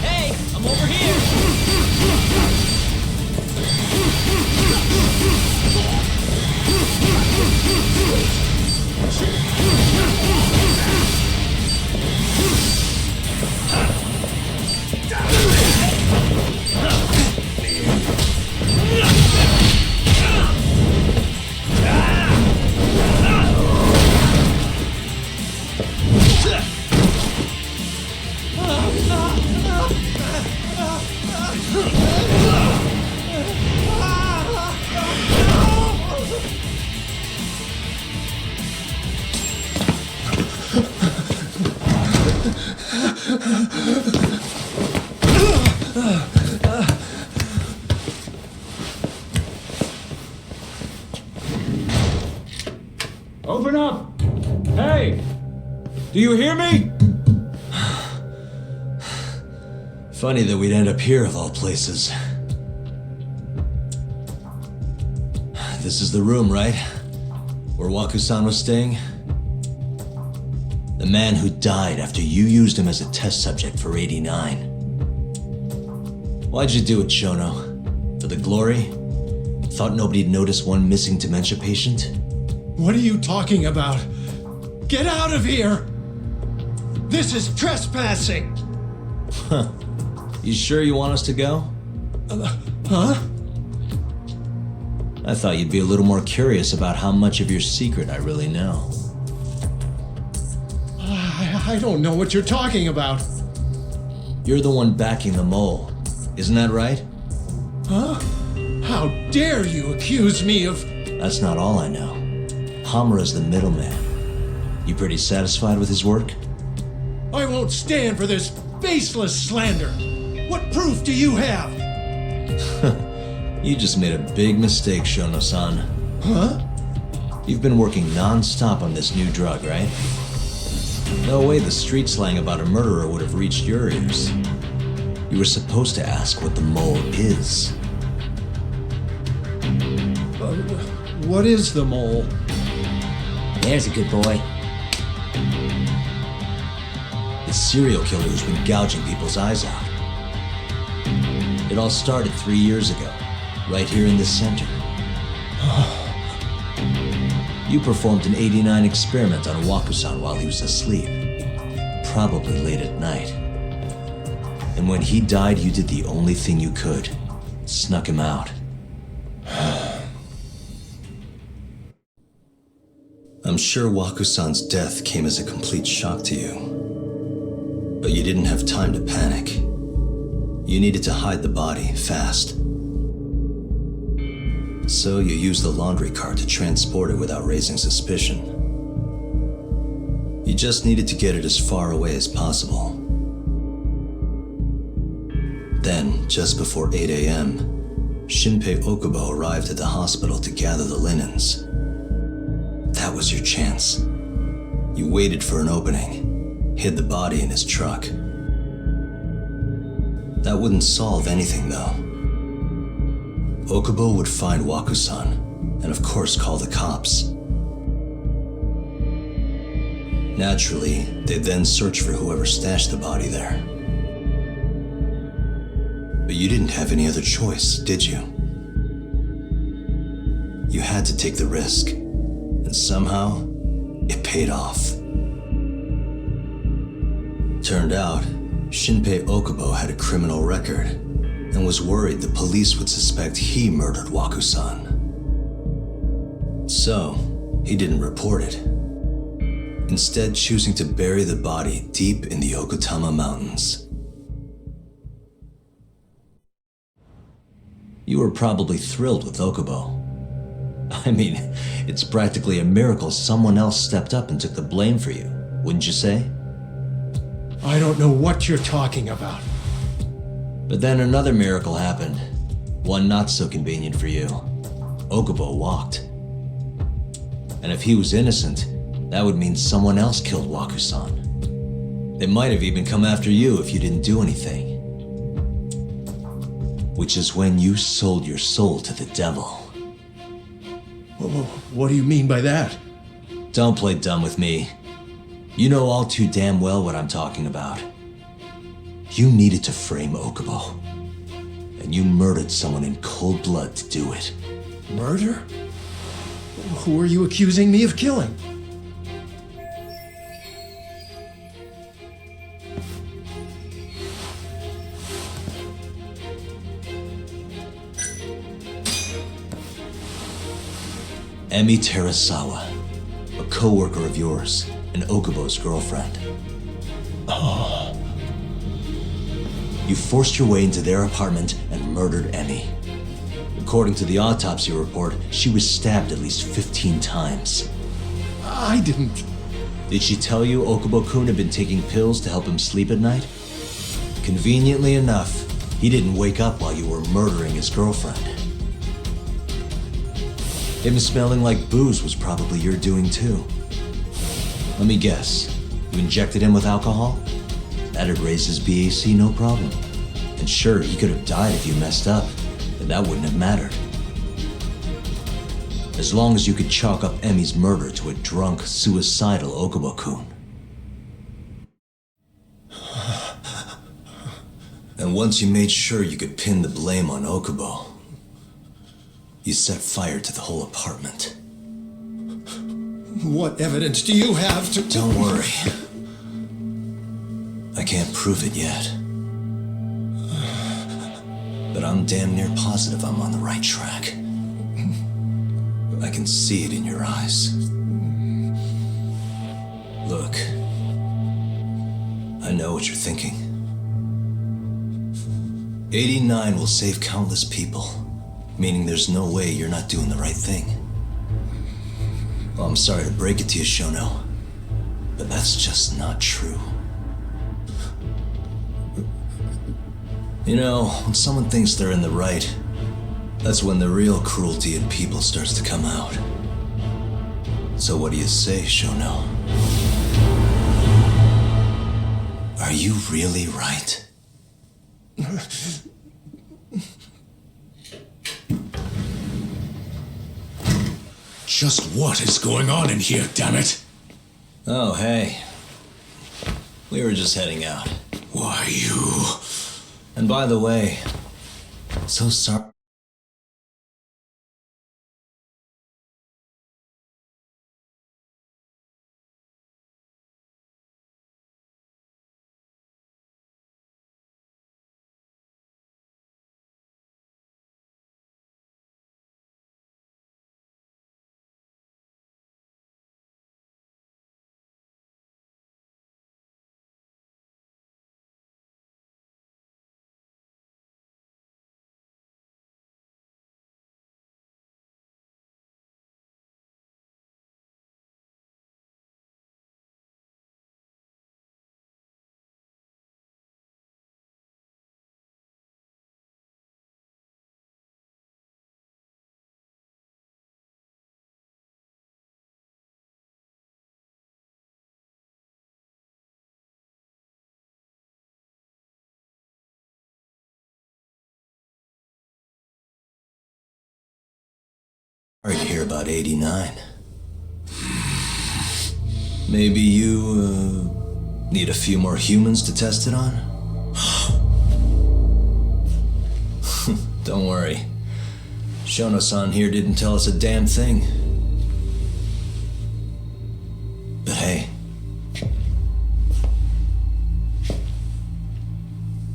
Hey, I'm over here! Open up! Hey! Do you hear me? Funny that we'd end up here of all places. This is the room, right? Where Waku-san was staying? The man who died after you used him as a test subject for 89. Why'd you do it, Shono? For the glory? Thought nobody'd notice one missing dementia patient? What are you talking about? Get out of here! This is trespassing! Huh. You sure you want us to go? Huh? I thought you'd be a little more curious about how much of your secret I really know. I don't know what you're talking about. You're the one backing the mole. Isn't that right? Huh? How dare you accuse me of... That's not all I know. Hamura's the middleman. You pretty satisfied with his work? I won't stand for this baseless slander. What proof do you have? You just made a big mistake, Shono-san. Huh? You've been working non-stop on this new drug, right? No way the street slang about a murderer would have reached your ears. You were supposed to ask what the mole is. What is the mole? There's a good boy. The serial killer who's been gouging people's eyes out. It all started 3 years ago, right here in this center. You performed an 89 experiment on Waku-san while he was asleep. Probably late at night. And when he died, you did the only thing you could. Snuck him out. I'm sure Waku-san's death came as a complete shock to you. But you didn't have time to panic. You needed to hide the body fast. So you used the laundry cart to transport it without raising suspicion. You just needed to get it as far away as possible. Then, just before 8 a.m., Shinpei Okubo arrived at the hospital to gather the linens. That was your chance. You waited for an opening, hid the body in his truck. That wouldn't solve anything, though. Okubo would find Waku-san, and of course call the cops. Naturally, they'd then search for whoever stashed the body there. But you didn't have any other choice, did you? You had to take the risk, and somehow, it paid off. Turned out, Shinpei Okubo had a criminal record, and was worried the police would suspect he murdered Waku-san. So, he didn't report it, instead choosing to bury the body deep in the Okutama Mountains. You were probably thrilled with Okubo. I mean, it's practically a miracle someone else stepped up and took the blame for you, wouldn't you say? I don't know what you're talking about. But then another miracle happened. One not so convenient for you. Okubo walked. And if he was innocent, that would mean someone else killed Waku-san. They might have even come after you if you didn't do anything. Which is when you sold your soul to the devil. What do you mean by that? Don't play dumb with me. You know all too damn well what I'm talking about. You needed to frame Okubo. And you murdered someone in cold blood to do it. Murder? Who are you accusing me of killing? Emi Terasawa, a co-worker of yours, and Okubo's girlfriend. Oh. You forced your way into their apartment and murdered Emi. According to the autopsy report, she was stabbed at least 15 times. I didn't. Did she tell you Okubo-kun had been taking pills to help him sleep at night? Conveniently enough, he didn't wake up while you were murdering his girlfriend. Him smelling like booze was probably your doing too. Let me guess, you injected him with alcohol? That'd raise his BAC no problem. And sure, he could have died if you messed up, but that wouldn't have mattered. As long as you could chalk up Emi's murder to a drunk, suicidal Okubo-kun. And once you made sure you could pin the blame on Okubo, you set fire to the whole apartment. What evidence do you have to... Don't worry. I can't prove it yet. But I'm damn near positive I'm on the right track. I can see it in your eyes. Look, I know what you're thinking. 89 will save countless people, meaning there's no way you're not doing the right thing. Well, I'm sorry to break it to you, Shono, but that's just not true. You know, when someone thinks they're in the right, that's when the real cruelty in people starts to come out. So what do you say, Shono? Are you really right? Just what is going on in here, damn it? Oh, hey. We were just heading out. Why, you... And by the way, so sorry. Sorry to hear about 89. Maybe you, need a few more humans to test it on? Don't worry. Shono-san here didn't tell us a damn thing. But hey,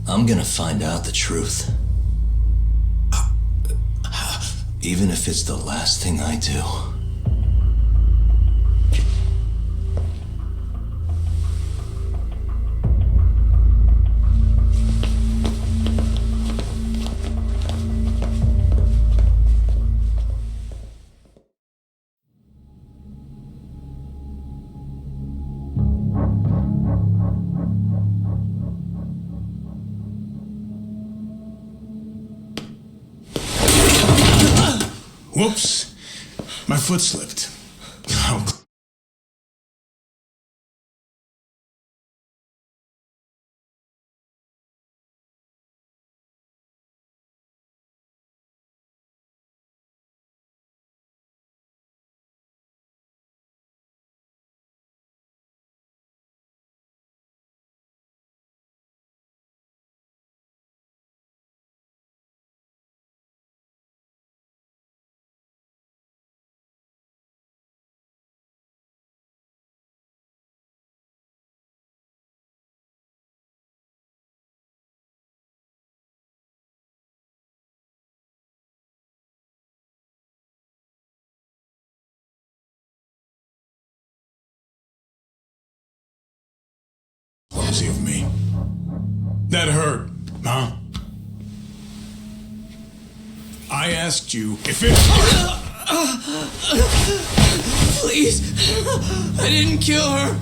I'm gonna find out the truth. Even if it's the last thing I do. Whoops. My foot slipped. Oh. Clumsy of me. That hurt, huh? I asked you if it hurt. Please, I didn't kill her.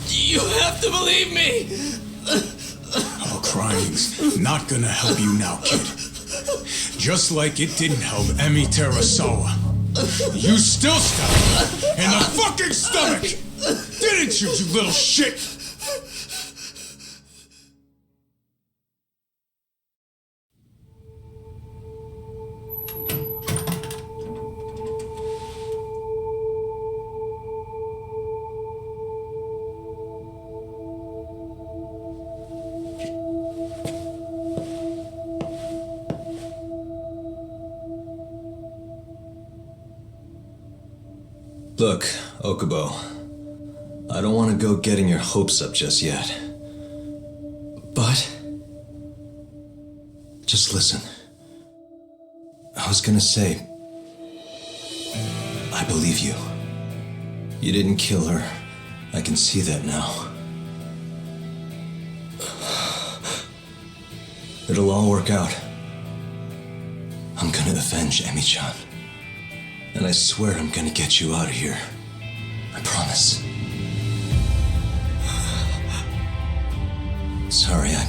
You have to believe me. Oh, crying's not gonna help you now, kid. Just like it didn't help Emi Terasawa. You still stabbed her in the fucking stomach! Didn't you, you little shit? Look, Okubo, I don't want to go getting your hopes up just yet. But just listen. I was gonna say, I believe you. You didn't kill her. I can see that now. It'll all work out. I'm gonna avenge Emi-chan. And I swear I'm gonna get you out of here. I promise. Sorry, I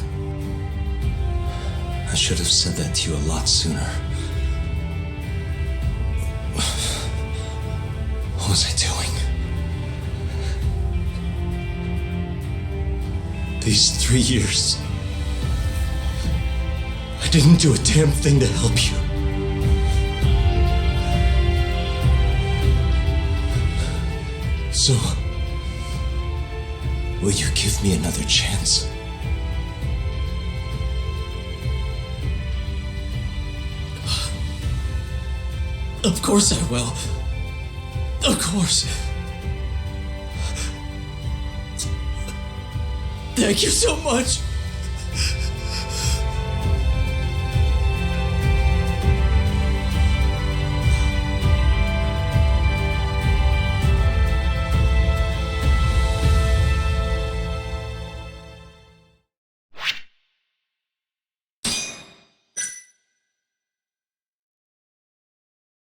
should have said that to you a lot sooner. What was I doing? These 3 years, I didn't do a damn thing to help you. So, will you give me another chance? Of course I will. Of course. Thank you so much.